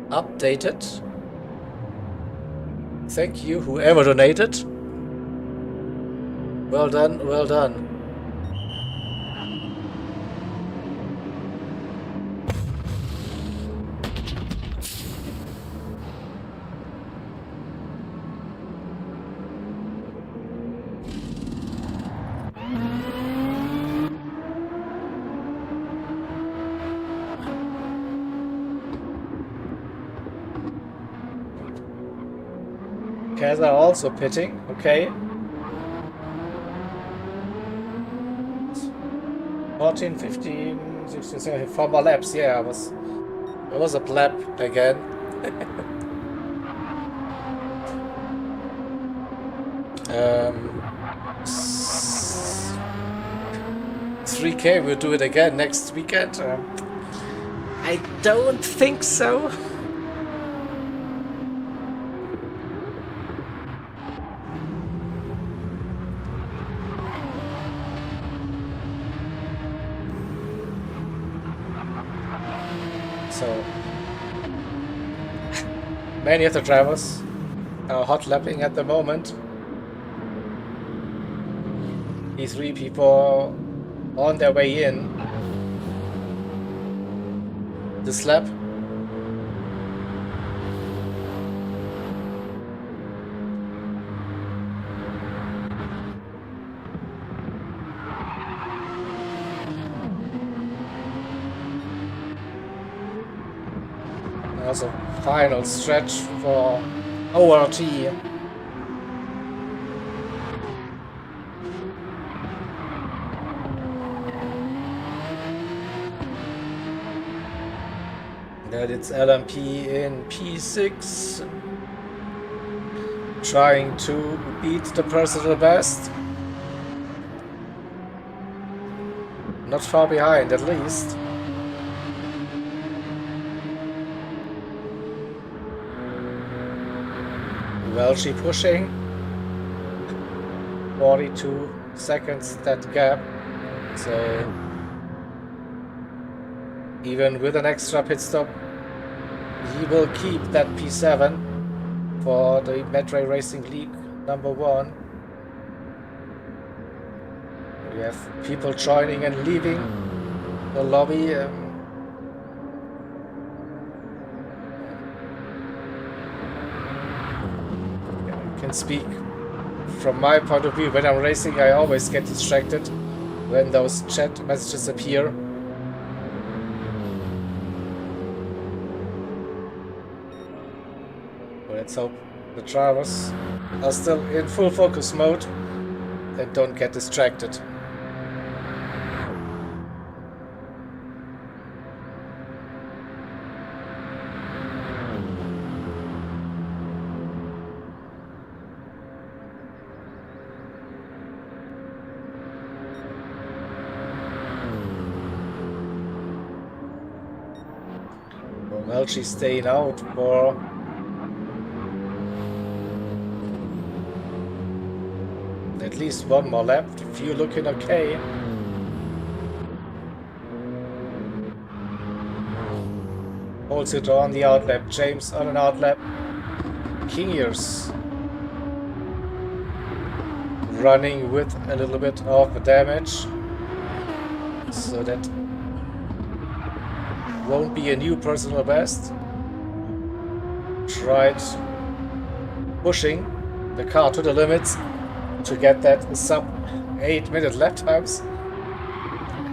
Update it. Thank you, whoever donated. Well done, well done. Guys are also pitting, okay. 14, 15, 16, 17, 4 more laps. Yeah, it was a lap again. 3K, we'll do it again next weekend. I don't think so. So Many of the drivers are hot lapping at the moment. P3 people on their way in this lap. Also, final stretch for ORT. That it's LMP in P6, trying to beat the personal best. Not far behind, at least. Welsh pushing. 42 seconds that gap. So even with an extra pit stop, he will keep that P7 for the Medray Racing League #1. We have people joining and leaving the lobby. I can speak from my point of view. When I'm racing, I always get distracted when those chat messages appear. Let's hope the drivers are still in full focus mode and don't get distracted. Well, she's staying out for at least one more lap. If you're looking okay. Holds it on the outlap. James on an outlap. Kingiers running with a little bit of damage, so that won't be a new personal best. Tried pushing the car to the limits to get that sub 8-minute lap times.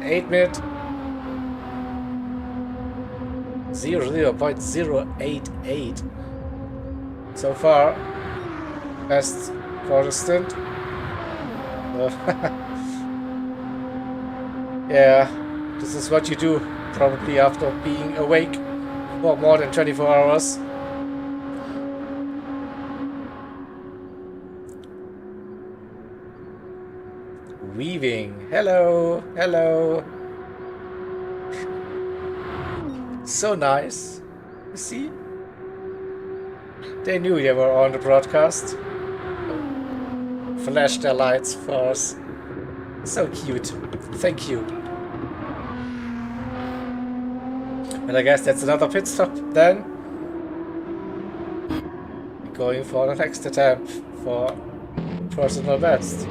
8-minute 0.088 so far. Best for the stint. Yeah, this is what you do probably after being awake for more than 24 hours. Weaving. Hello, hello. So nice. You see? They knew they were on the broadcast. Flashed their lights for us. So cute. Thank you. And I guess that's another pit stop then. Going for the next attempt for personal best.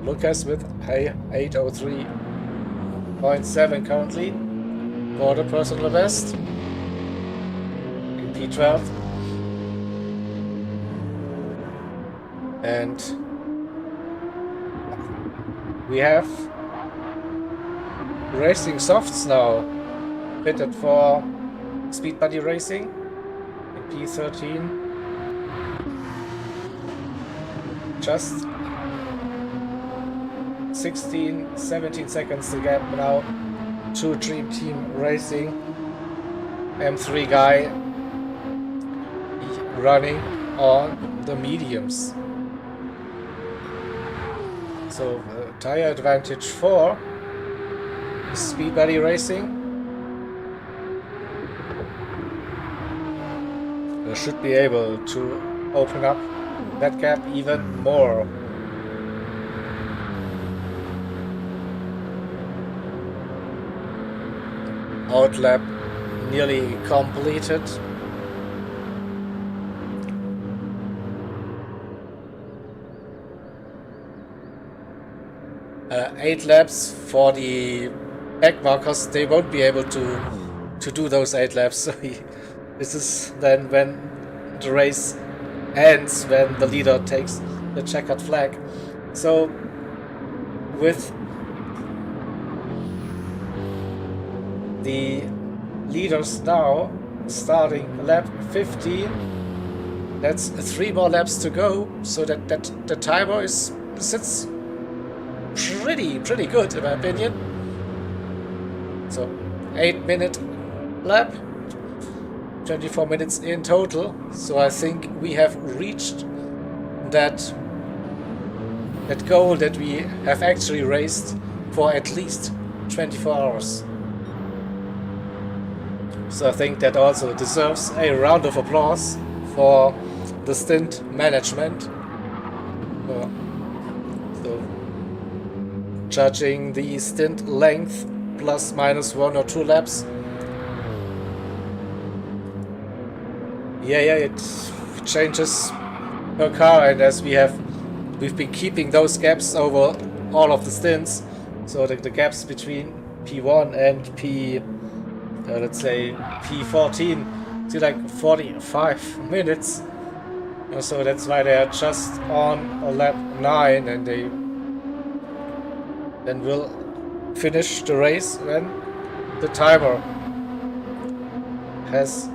Lucas with 803.7 currently for the personal best in P12. And we have Racing Softs now fitted for Speed Buddy Racing in P13. Just 17 seconds to gap now to Dream Team Racing. M3 guy running on the mediums. So tire advantage for Speed Buddy Racing. They should be able to open up that gap even more. Outlap nearly completed. Eight laps for the back markers. They won't be able to do those 8 laps. So this is then when the race ends, when the leader takes the checkered flag. So with the leaders now starting lap 15, that's 3 more laps to go, so that the timer sits pretty good in my opinion. So 8-minute lap, 24 minutes in total. So I think we have reached that goal that we have actually raced for at least 24 hours. So I think that also deserves a round of applause for the stint management. So judging the stint length plus minus 1 or 2 laps. Yeah, it changes per car, and as we've been keeping those gaps over all of the stints, so the gaps between P1 and let's say P14 to like 45 minutes. So that's why they are just on lap 9, and they then will finish the race when the timer has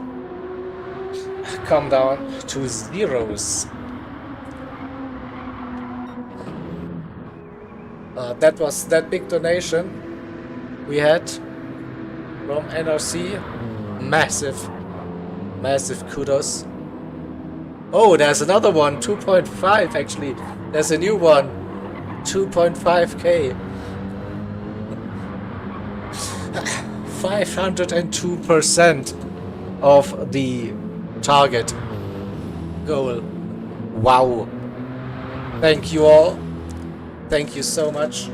come down to zeros. That was that big donation we had from NRC. Massive kudos. Oh, there's another one, 2.5 actually. There's a new one, 2.5k. 502% of the target goal. Wow. Thank you all. Thank you so much.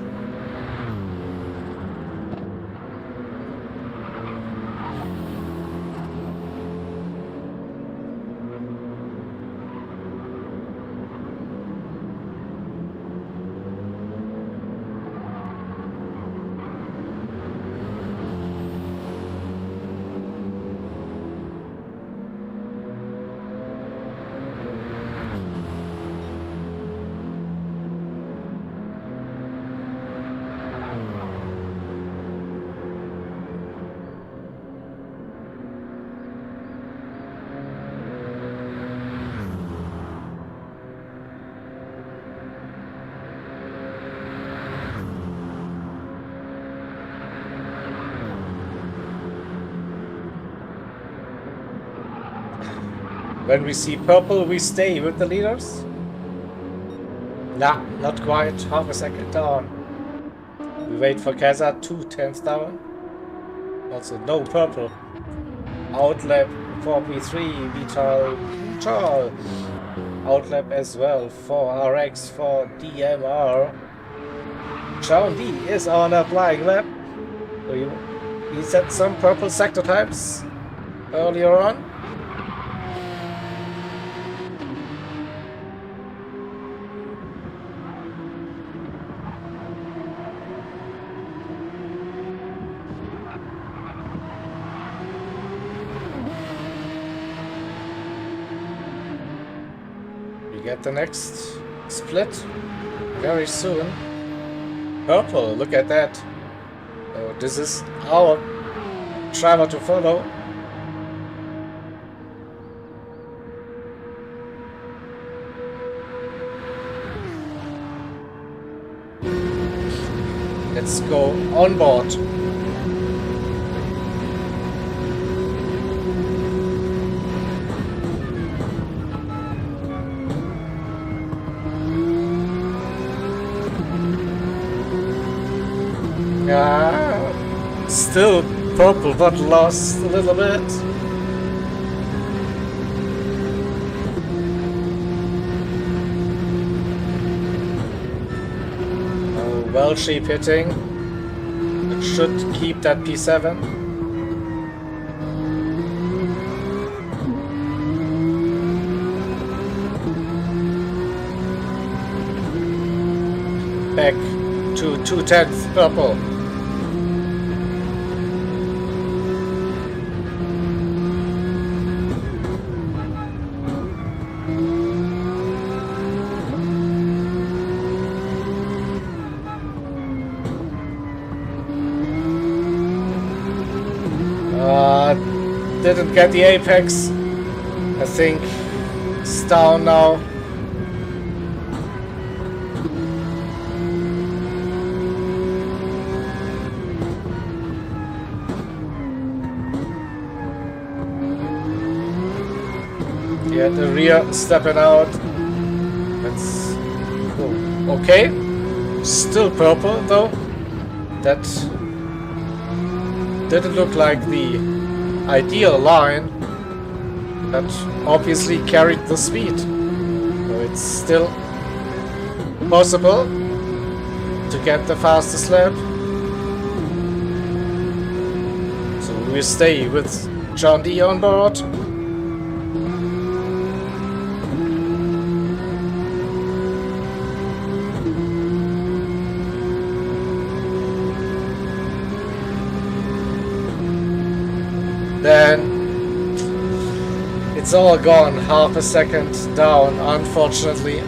When we see purple, we stay with the leaders? Nah, not quite. Half a second down. We wait for Keza, 2/10 down. Also, no purple. Outlap for P3, Vital. Outlap as well for RX, for DMR. John D is on a flying lap. So he set some purple sector times earlier on. Get the next split very soon. Purple, look at that. So this is our driver to follow. Let's go on board. Yeah, still purple, but lost a little bit. Oh, well, sheep hitting. It should keep that P7. back to 2/10 purple. Didn't get the apex. I think it's down now. Yeah, the rear stepping out. That's okay. Still purple though. That didn't look like the ideal line, but obviously carried the speed. So it's still possible to get the fastest lap. So we stay with John D on board. Then it's all gone, half a second down, unfortunately.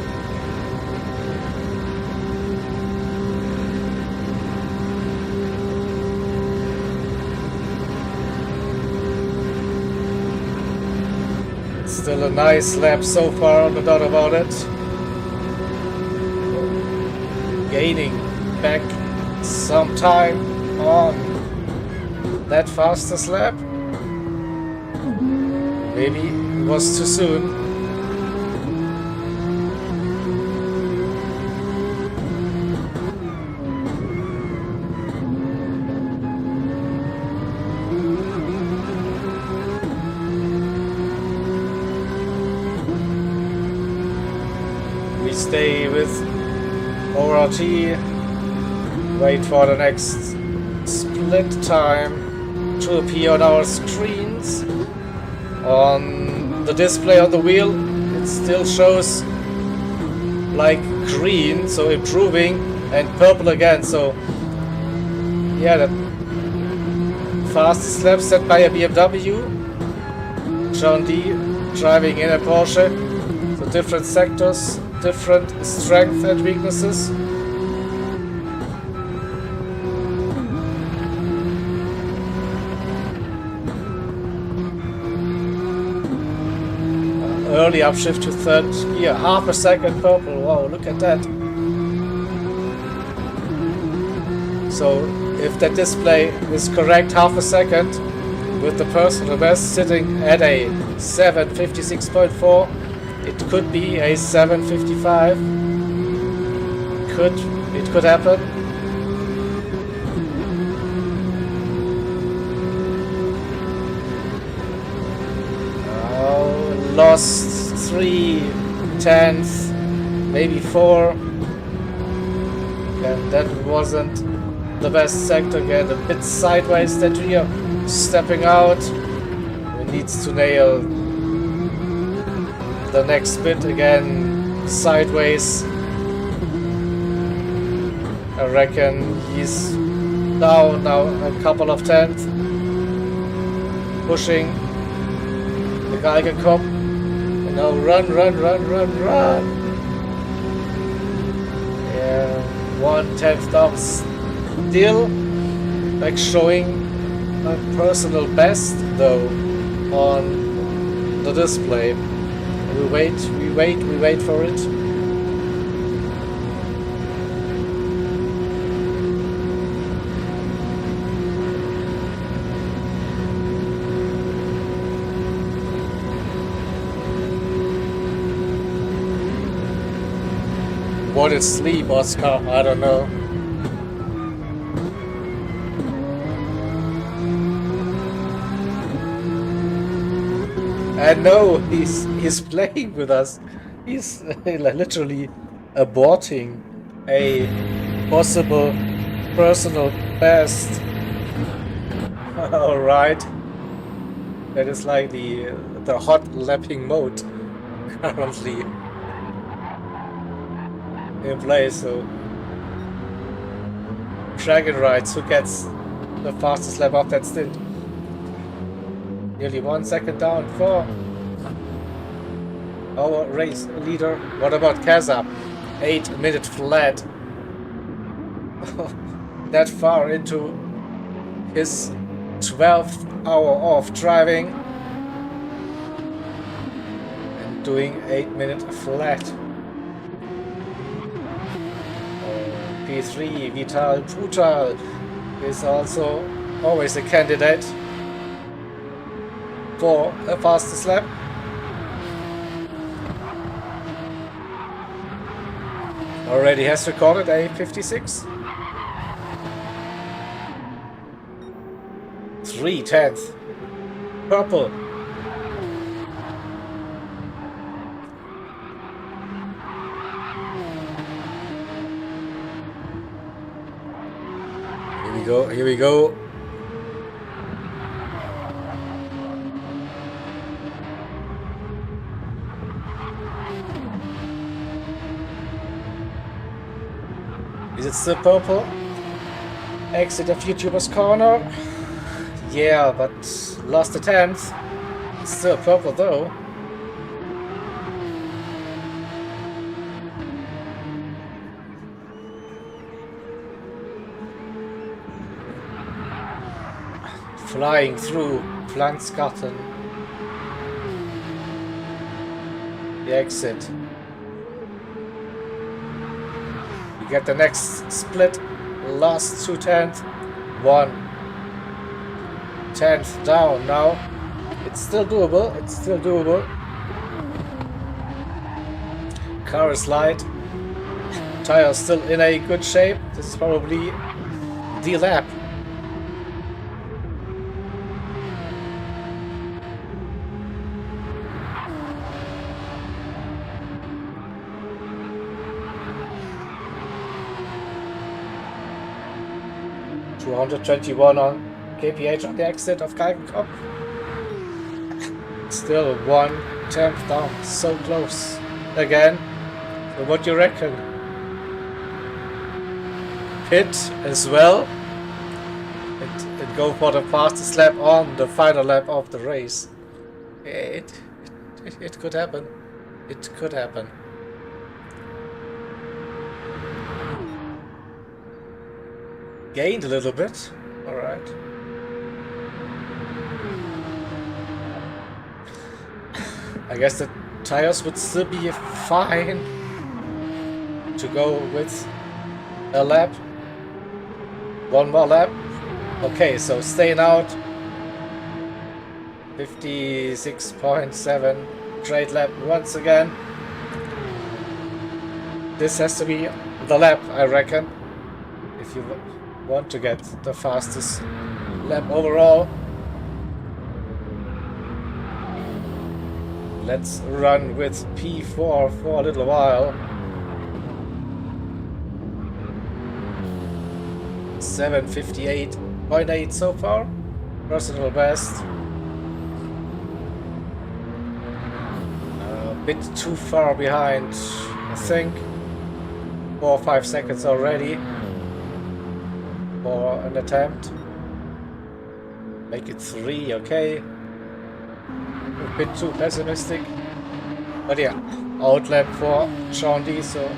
Still a nice lap so far, no doubt about it. Gaining back some time on that fastest lap. Maybe it was too soon. We stay with ORT, wait for the next split time to appear on our screens. On the display on the wheel, it still shows like green, so improving, and purple again. So yeah, the fastest lap set by a BMW. John D driving in a Porsche. So different sectors, different strengths and weaknesses. Early upshift to third gear, half a second purple. Wow, look at that. So if that display is correct, half a second with the personal best sitting at a 7:56.4, it could be a 7:55. It could happen. Lost 3/10, maybe 4, and that wasn't the best sector. Again, a bit sideways that we are stepping out. We need to nail the next bit again, sideways. I reckon he's down now a couple of tenths, pushing the Geiger Cup. Now run. Yeah, 1/10 down still, like showing a personal best though on the display. We wait for it. What is sleep, Oscar? I don't know. And no, he's playing with us. He's literally aborting a possible personal best. All right, that is like the hot lapping mode currently in place. So dragon rides. Who gets the fastest lap of that stint? Nearly 1 second down for our race leader. What about Kaza? 8-minute flat. That far into his 12th hour of driving and doing 8-minute flat. P3 Vital Brutal is also always a candidate for a fastest lap. Already has recorded a 56. 3/10. Purple. Here we go, here we go. Is it still purple? Exit of YouTuber's corner. Yeah, but lost the 10th. It's still purple though. Flying through Flansgarten. The exit. We get the next split. Last 2/10. 1/10 down now. It's still doable. It's still doable. Car is light. Tires still in a good shape. This is probably the lap. $221 on kph on the exit of Kalkenkopf. Still 1/10 down, so close again. So what do you reckon? Pit as well and go for the fastest lap on the final lap of the race. It could happen. It could happen. Gained a little bit. All right. I guess the tires would still be fine to go with a lap. One more lap. Okay, so staying out. 56.7 trade lap once again. This has to be the lap, I reckon, if you want to get the fastest lap overall. Let's run with P4 for a little while. 7:58.8 so far. Personal best. A bit too far behind, I think. 4 or 5 seconds already for an attempt. Make it 3, okay. A bit too pessimistic. But yeah, outlap for Sean D, so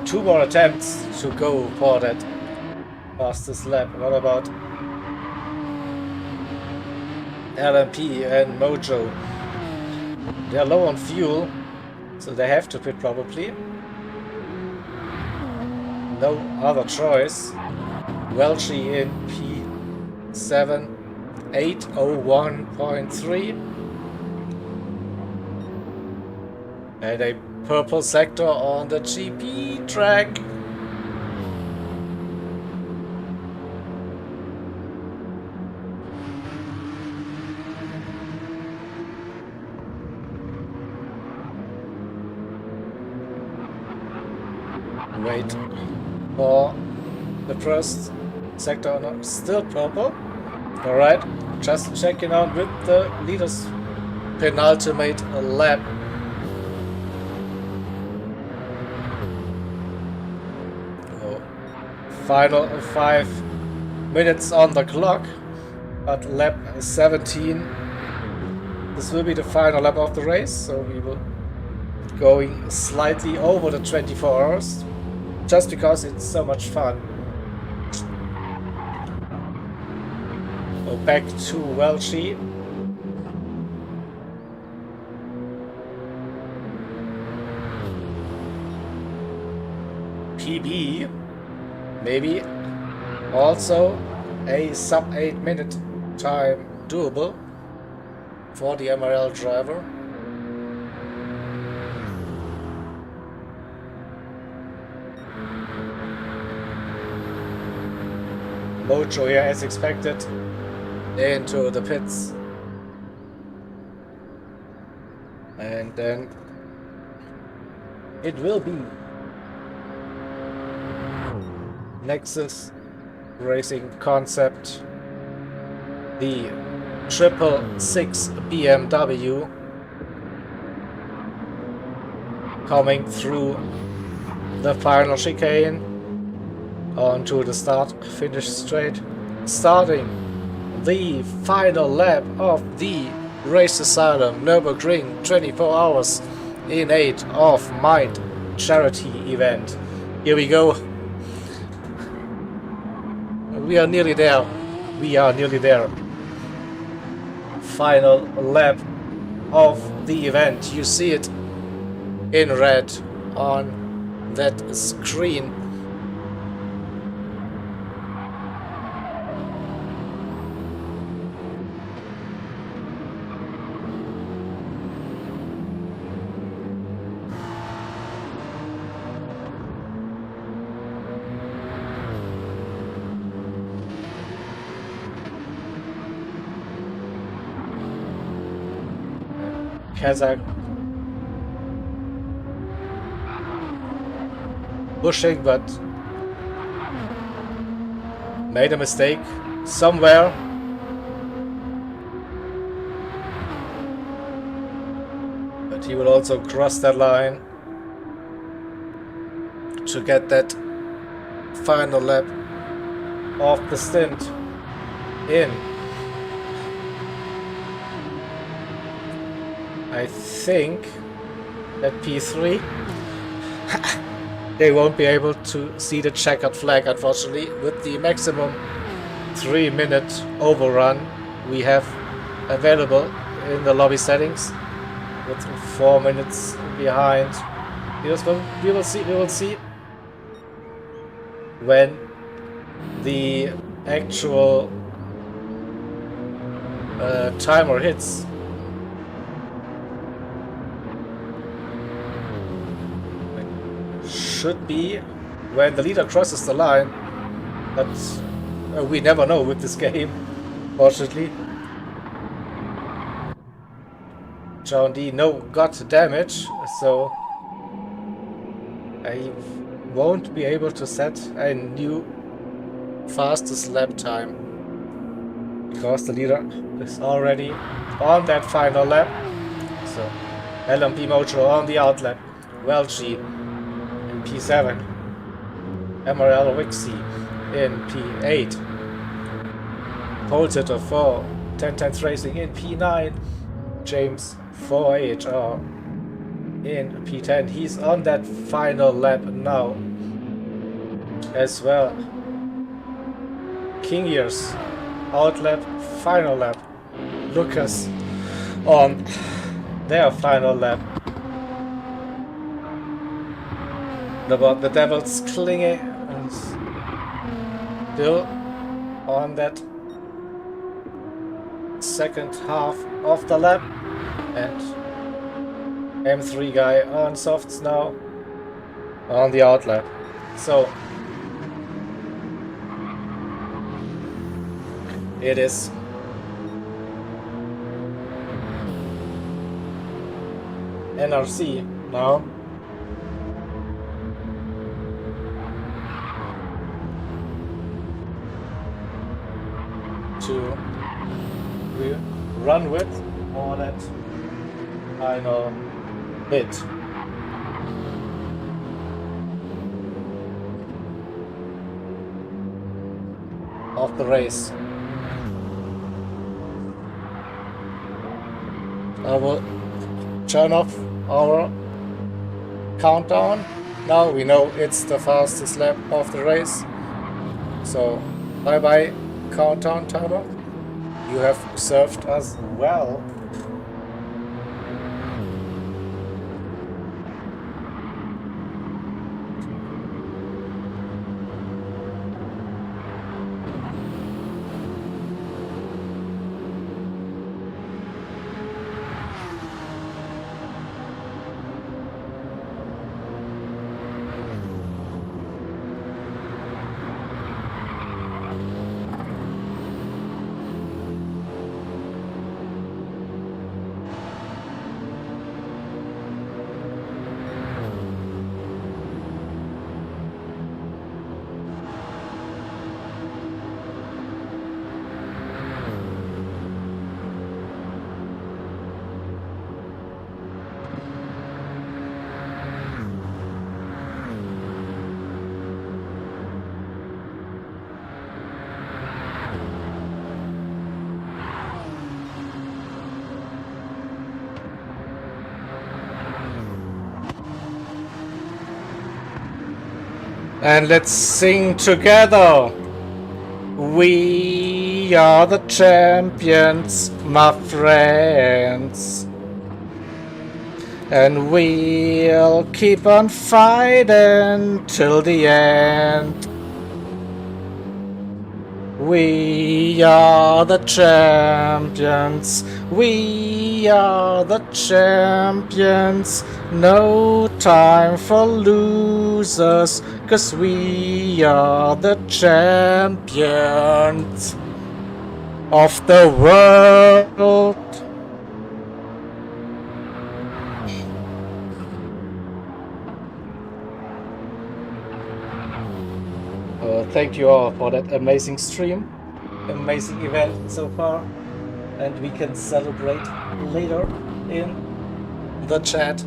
2 more attempts to go for that fastest lap. What about LMP and Mojo? They're low on fuel, so they have to pit probably. No other choice. Welchie in P7, 8:01.3. And a purple sector on the GP track. Wait for the first sector, no, still purple. Alright, just checking out with the leader's penultimate lap. Final 5 minutes on the clock, at lap 17. This will be the final lap of the race, so we will going slightly over the 24 hours, just because it's so much fun. Go back to Welshi. PB, maybe also a sub 8 minute time doable for the MRL driver. Mojo here as expected into the pits, and then it will be Nexus Racing Concept, the 666 BMW, coming through the final chicane onto the start-finish straight, starting the final lap of the Race Asylum Nürburgring 24 hours in aid of Mind charity event. Here we go. We are nearly there. We are nearly there. Final lap of the event. You see it in red on that screen. Kazakh pushing, but made a mistake somewhere. But he will also cross that line to get that final lap of the stint in. I think at P3 they won't be able to see the checkered flag, unfortunately, with the maximum 3-minute overrun we have available in the lobby settings, with 4 minutes behind. We will see when the actual timer hits. Should be when the leader crosses the line, but we never know with this game, fortunately. John D got damage, so I won't be able to set a new fastest lap time, because the leader is already on that final lap. So LMP Mojo on the outlap, Welchi P7, MRL Wixie in P8, Pole Sitter for 1010 Racing in P9, James 4HR in P10. He's on that final lap now as well. King Years, outlap, final lap. Lucas on their final lap. About the Devils clinging and still on that second half of the lap, and M3 guy on softs now on the outlap. So it is NRC now. To run with or that final bit. of the race. I will turn off our countdown. Now we know it's the fastest lap of the race. So bye bye countdown timer. You have served us well. And let's sing together. We are the champions, my friends. And we'll keep on fighting till the end. We are the champions. We are the champions. No time for losers, 'cause we are the champions of the world. Thank you all for that amazing stream, amazing event so far, and we can celebrate later in the chat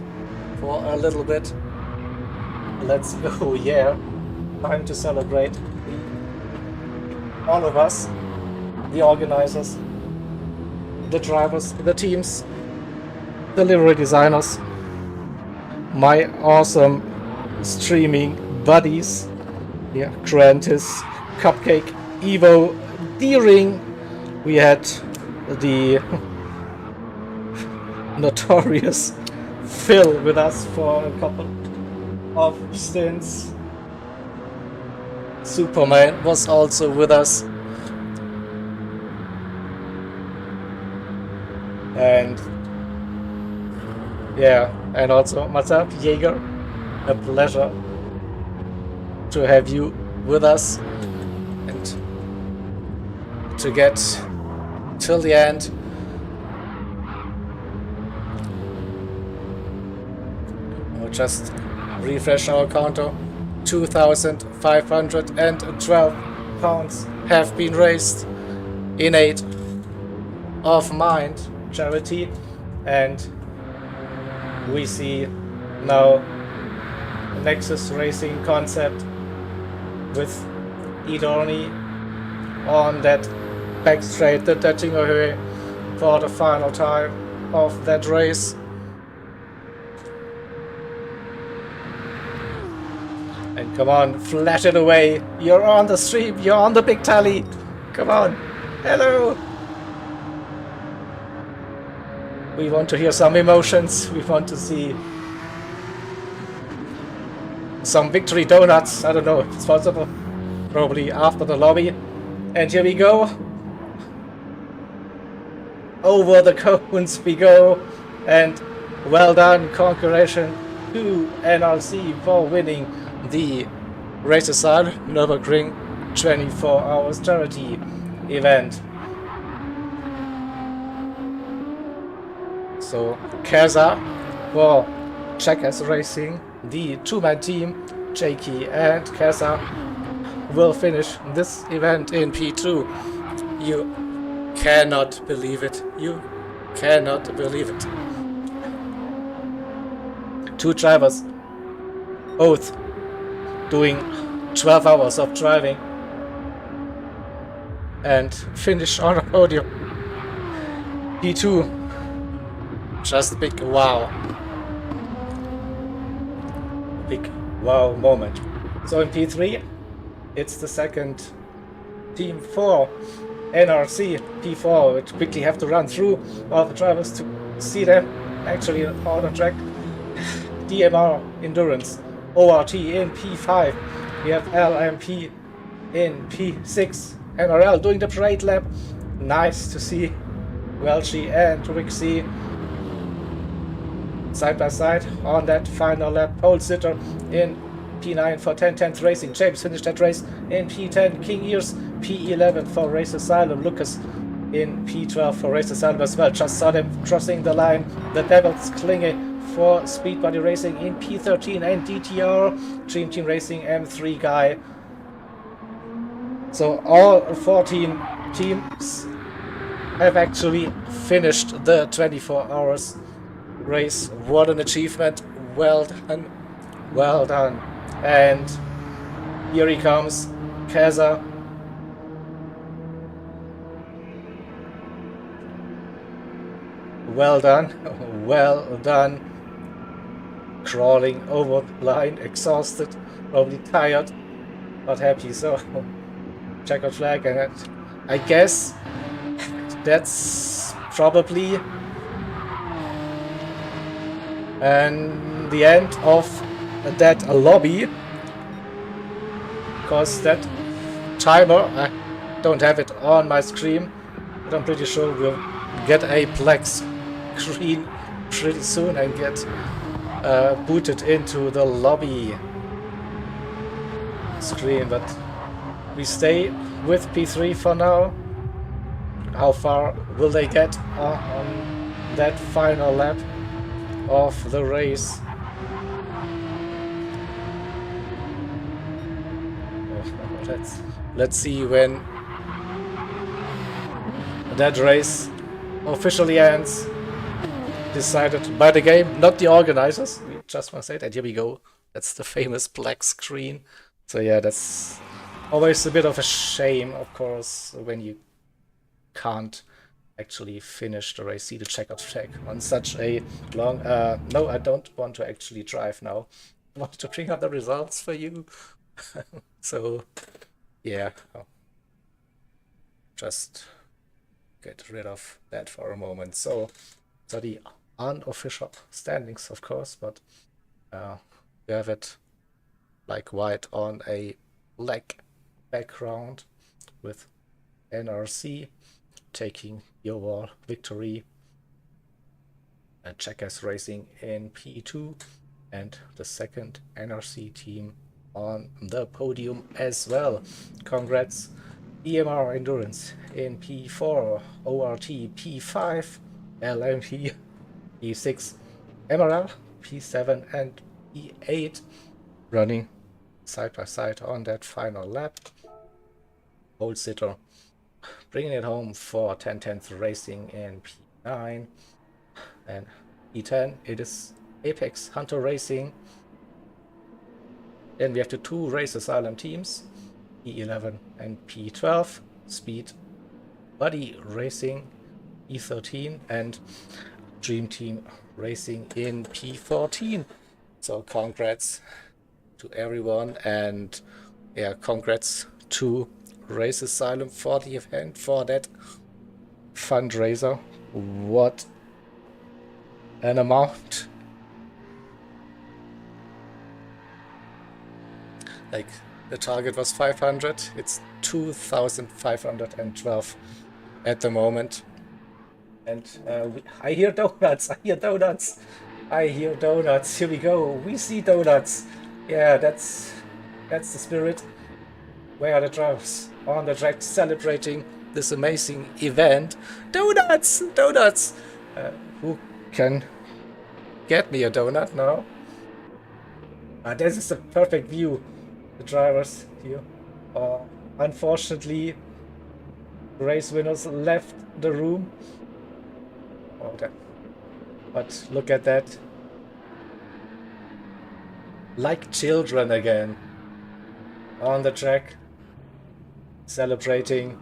for a little bit. Let's go, yeah, time to celebrate. All of us, the organizers, the drivers, the teams, the livery designers, my awesome streaming buddies. Yeah, Grantis, Cupcake, Evo, D-Ring. We had the notorious Phil with us for a couple of stints. Superman was also with us. And yeah, and also myself, Jaeger. A pleasure to have you with us and to get till the end. We'll just refresh our counter. 2,512 pounds have been raised in aid of Mind charity, and we see now Nexus Racing concept with Idoni on that back straight, the Tettingerhöhe, for the final time of that race. And come on, flash it away. You're on the stream, you're on the big tally. Come on. Hello. We want to hear some emotions. We want to see some victory donuts. I don't know if it's possible. Probably after the lobby. And here we go. Over the cones we go. And well done. Congratulations to NRC for winning the Racerside Nürburgring 24 hours charity event. So Keza for Checkers Racing, the two-man team, Jakey and Keza, will finish this event in P2. You cannot believe it. You cannot believe it. Two drivers, both doing 12 hours of driving. and finish on a podium. P2. Just a big wow. Big wow moment. So in P3, it's the second team for NRC P4, which quickly have to run through all the drivers to see them actually on the track. DMR Endurance, ORT in P5. We have LMP in P6. NRL doing the parade lap. Nice to see Welchie and Rixie side by side on that final lap. Pole sitter in P9 for 10-10th Racing. James finished that race in P10. King Ears P11 for Race Asylum. Lucas in P12 for Race Asylum as well. Just saw them crossing the line. The Devils Klinge for Speed Body Racing in P13 and DTR Dream Team Racing M3 guy. So all 14 teams have actually finished the 24 hours race. What an achievement. Well done. Well done. And here he comes, Keza. Well done. Well done. Crawling over the line, exhausted, probably tired, but happy. So checkered flag, and I guess that's probably the end of that lobby, because that timer, I don't have it on my screen, but I'm pretty sure we'll get a black screen pretty soon and get booted into the lobby screen. But we stay with P3 for now. How far will they get on that final lap of the race? Let's see when that race officially ends. Decided by the game, not the organizers. We just want to say that. Here we go. That's the famous black screen. So yeah, that's always a bit of a shame, of course, when you can't actually finish the race. See the checkered flag on such a long... no, I don't want to actually drive now. I want to bring up the results for you. So, yeah. Just get rid of that for a moment. So the unofficial standings, of course, but we have it like white on a black background with NRC taking the overall victory, and Checkers Racing in P2, and the second NRC team on the podium as well. Congrats. EMR Endurance in P4, ORT P5, LMP P6, MRL P7 and P8 running side by side on that final lap. Pole sitter bringing it home for 10-10th Racing in P9, and P10 it is Apex Hunter Racing. Then we have the two Race Asylum teams, P11 and P12, Speed Buddy Racing P13 and Dream Team Racing in P14. So congrats to everyone, and yeah, congrats to Race Asylum for the event, for that fundraiser. What an amount. Like, the target was 500, it's 2,512 at the moment. And I hear donuts, I hear donuts, I hear donuts. Here we go, we see donuts. Yeah, that's the spirit. Where are the drivers on the track celebrating this amazing event? Donuts, donuts. Who can get me a donut now? This is a perfect view. The drivers here. Unfortunately, race winners left the room. Okay. But look at that. Like children again. On the track. Celebrating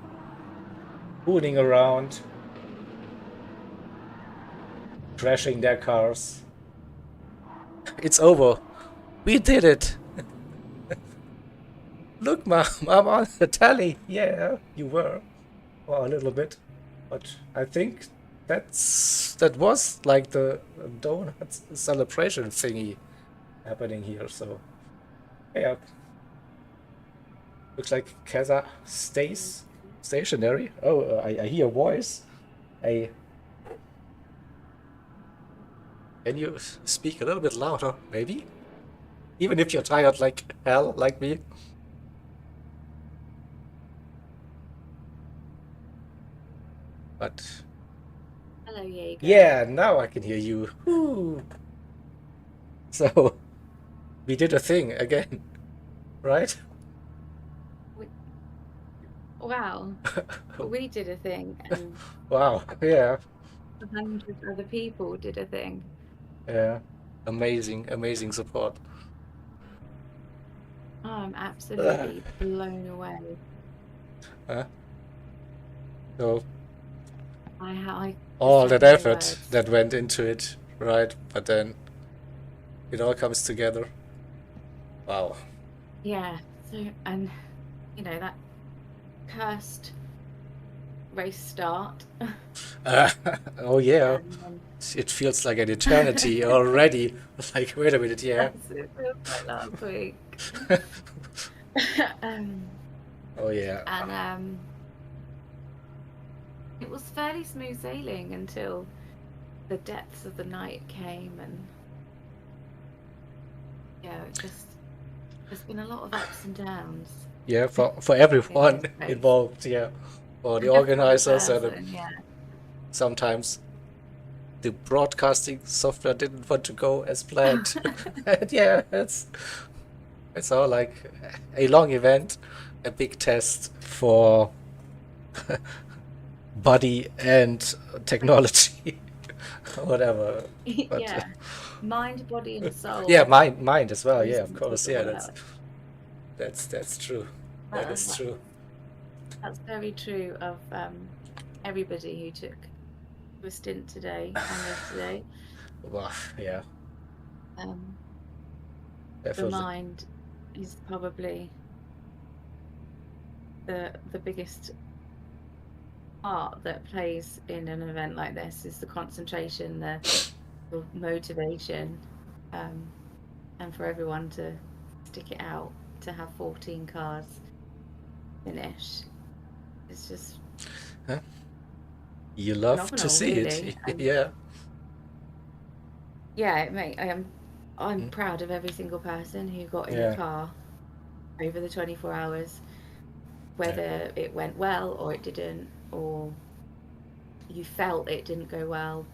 fooling around, crashing their cars. It's over. We did it. Look, Mom, I'm on the telly. Yeah, you were. Well, a little bit. But I think that was like the donut celebration thingy happening here. So, yeah, looks like Keza stays stationary. Oh, I hear a voice. Hey, can you speak a little bit louder, maybe? Even if you're tired like hell, like me. But Hello, Jaeger. yeah, now I can hear you. Woo. So we did a thing again, right? Wow. We did a thing, and Wow. Yeah. 100 other people did a thing. Yeah. Amazing, amazing support. I'm absolutely blown away. So I all just that have no effort words. that went into it, right? But then it all comes together. Wow. Yeah. So, and that cursed race start. Oh yeah. And It feels like an eternity already. Like, wait a minute, yeah. yes, it feels like last week. um, Oh yeah. and it was fairly smooth sailing until the depths of the night came, and there's been a lot of ups and downs. Yeah, for everyone this race. involved, yeah. For the For the organizers and person, yeah. sometimes the broadcasting software didn't want to go as planned. And yeah, it's all like a long event, a big test for body and technology, whatever. But Yeah. Mind, body, and soul. yeah, mind as well. goes Yeah, of into course. the Yeah, work. that's true. That is true. That's very true of everybody who took a stint today and yesterday. Well, yeah, The definitely. mind is probably the biggest part that plays in an event like this, is the concentration, the motivation, and for everyone to stick it out, to have 14 cars finish. It's just You love to phenomenal, see really. it. Yeah. Yeah, mate, I'm proud of every single person who got in Yeah. the car over the 24 hours, whether it went well or it didn't, or you felt it didn't go well.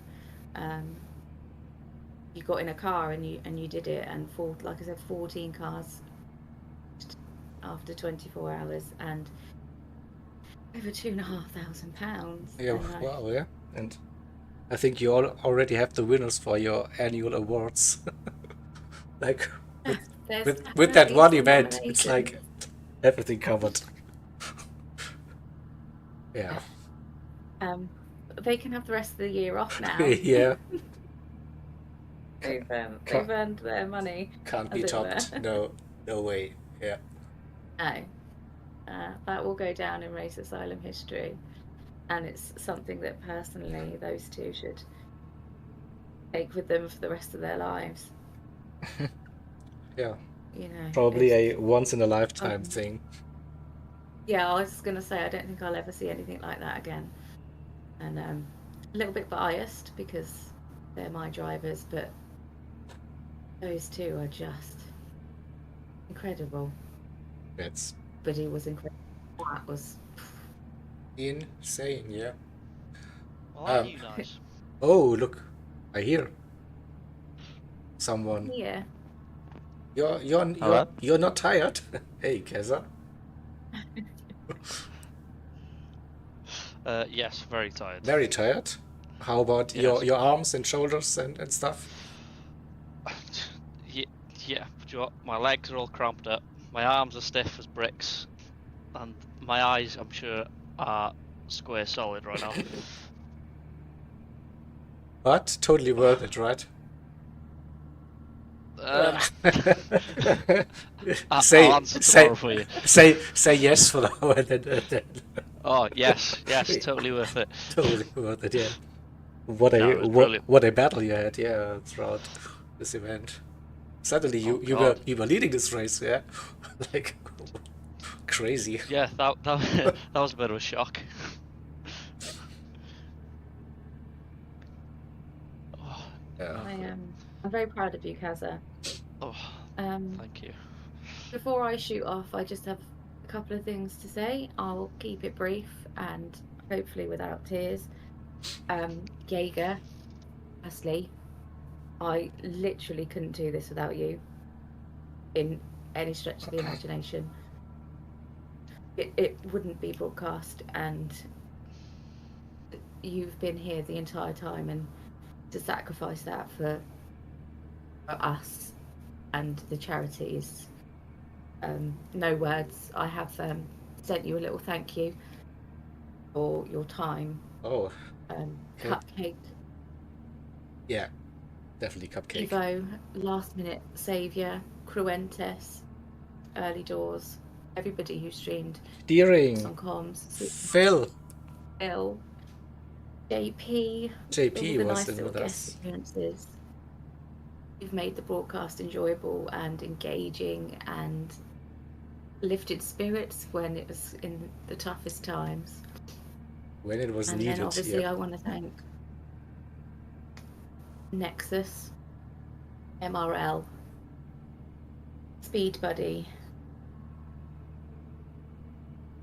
You got in a car and you did it, and like I said, 14 cars after 24 hours, and over £2,500. Yeah, And wow, yeah. And I think you all already have the winners for your annual awards. Like there's with that definitely one some event, it's nominations. like everything covered. Yeah. They can have the rest of the year off now. Yeah. They've earned their money. Can't as be it topped. were. No way. Yeah. No. That will go down in Race Asylum history, and it's something that personally those two should take with them for the rest of their lives. Yeah. Probably a once in a lifetime thing. Yeah, I was just gonna say, I don't think I'll ever see anything like that again. And a little bit biased because they're my drivers, but those two are just incredible. But it was incredible. That was insane, yeah. Aren't you nice? Oh, look, I hear someone. Yeah. You're not tired? Hey, Keza. Yes, very tired. Very tired. How about Yes. your arms and shoulders and stuff? Yeah, do you know what? My legs are all cramped up. My arms are stiff as bricks, and my eyes, I'm sure, are square solid right now. But totally worth it, right? Um, I'll say answer say tomorrow for you. say yes for now, and then Oh yes, totally worth it. totally worth it. Yeah. No, it was brilliant. What a battle you had, yeah, throughout this event. Suddenly Oh god. you were leading this race, yeah, like crazy. Yeah, that that was a bit of a shock. Oh, Yeah. I'm very proud of you, Kaza. oh, Um, thank you. Before I shoot off, I just have a couple of things to say. I'll keep it brief and hopefully without tears. Jaeger, firstly, I literally couldn't do this without you in any stretch of the imagination. It wouldn't be broadcast, and you've been here the entire time, and to sacrifice that for us and the charities, no words. I have sent you a little thank you for your time. Oh, okay. Cupcake, Yeah, definitely cupcake. Evo, last minute saviour, Cruentes, early doors, everybody who streamed Deering, on comms, Phil, Phil, JP, all JP the was nice in little with guest us. appearances. You've made the broadcast enjoyable and engaging and lifted spirits when it was in the toughest times. When it was And needed, then obviously yeah. I want to thank Nexus, MRL, Speed Buddy,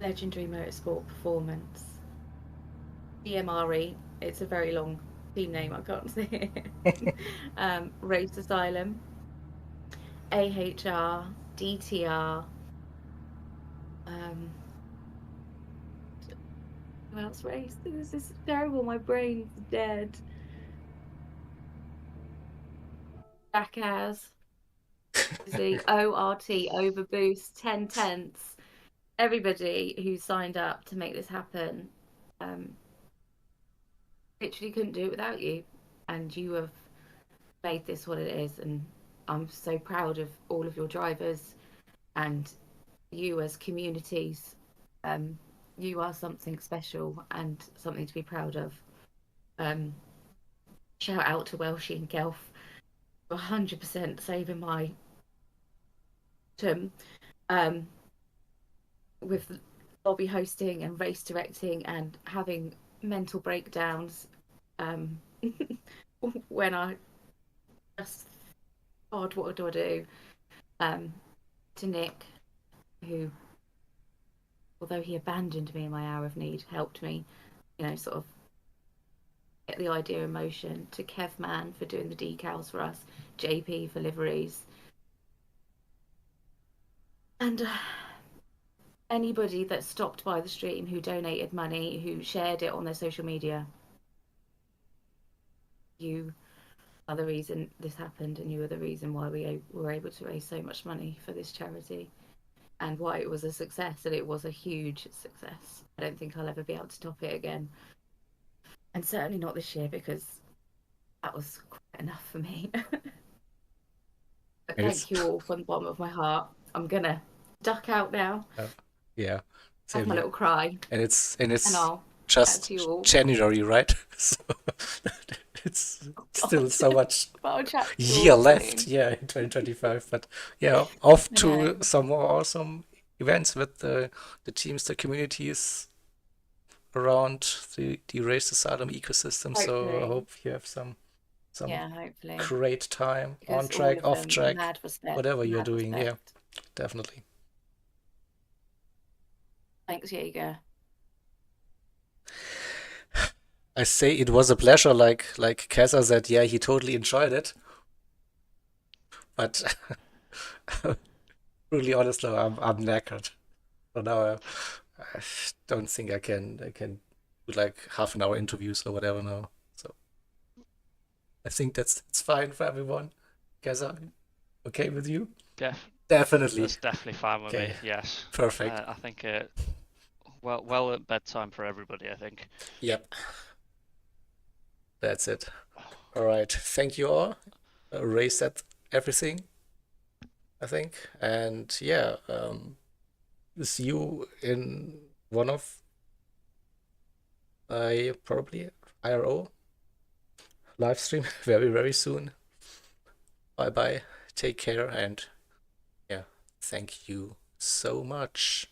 Legendary Motorsport Performance, DMRE, it's a very long team name, I can't say it. Race Asylum, AHR, DTR, who else raced? This is terrible, my brain's dead. Jackass, the ORT, Overboost, 10 tenths, everybody who signed up to make this happen. Literally couldn't do it without you, and you have made this what it is, and I'm so proud of all of your drivers and you as communities. You are something special and something to be proud of. Shout out to Welshie and Gelf for 100% saving my term with lobby hosting and race directing and having mental breakdowns when I just, God, what do I do? To Nick, who, although he abandoned me in my hour of need, helped me, sort of get the idea in motion. To Kevman for doing the decals for us, JP for liveries, and anybody that stopped by the stream, who donated money, who shared it on their social media. You are the reason this happened, and you are the reason why we were able to raise so much money for this charity, and why it was a success, and it was a huge success. I don't think I'll ever be able to top it again, and certainly not this year, because that was quite enough for me. But thank you all from the bottom of my heart. I'm gonna duck out now. Yeah, Have my little cry, and it's and I'll just you all. January, right? So it's still so much But I'll year left, yeah, in 2025. But yeah, off to some more awesome events with the teams, the communities around the Race Asylum ecosystem. Hopefully. So I hope you have some hopefully great time, because on track, off track, mad respect, whatever you're mad doing. respect. Yeah, definitely. Thanks, Jaeger. I say it was a pleasure, like Kesa said, yeah, he totally enjoyed it. But really honest now, I'm knackered. So now I don't think I can do like half an hour interviews or whatever now. So I think it's fine for everyone. Kesa, okay with you? Yeah, Definitely. that's definitely fine with Okay. me. Yes. Perfect. I think well at bedtime for everybody, I think. Yep, that's it. All right, thank you all. Ray said everything, I think, and yeah, see you in one of probably IRO live stream very, very soon. Bye bye. Take care and yeah, thank you so much.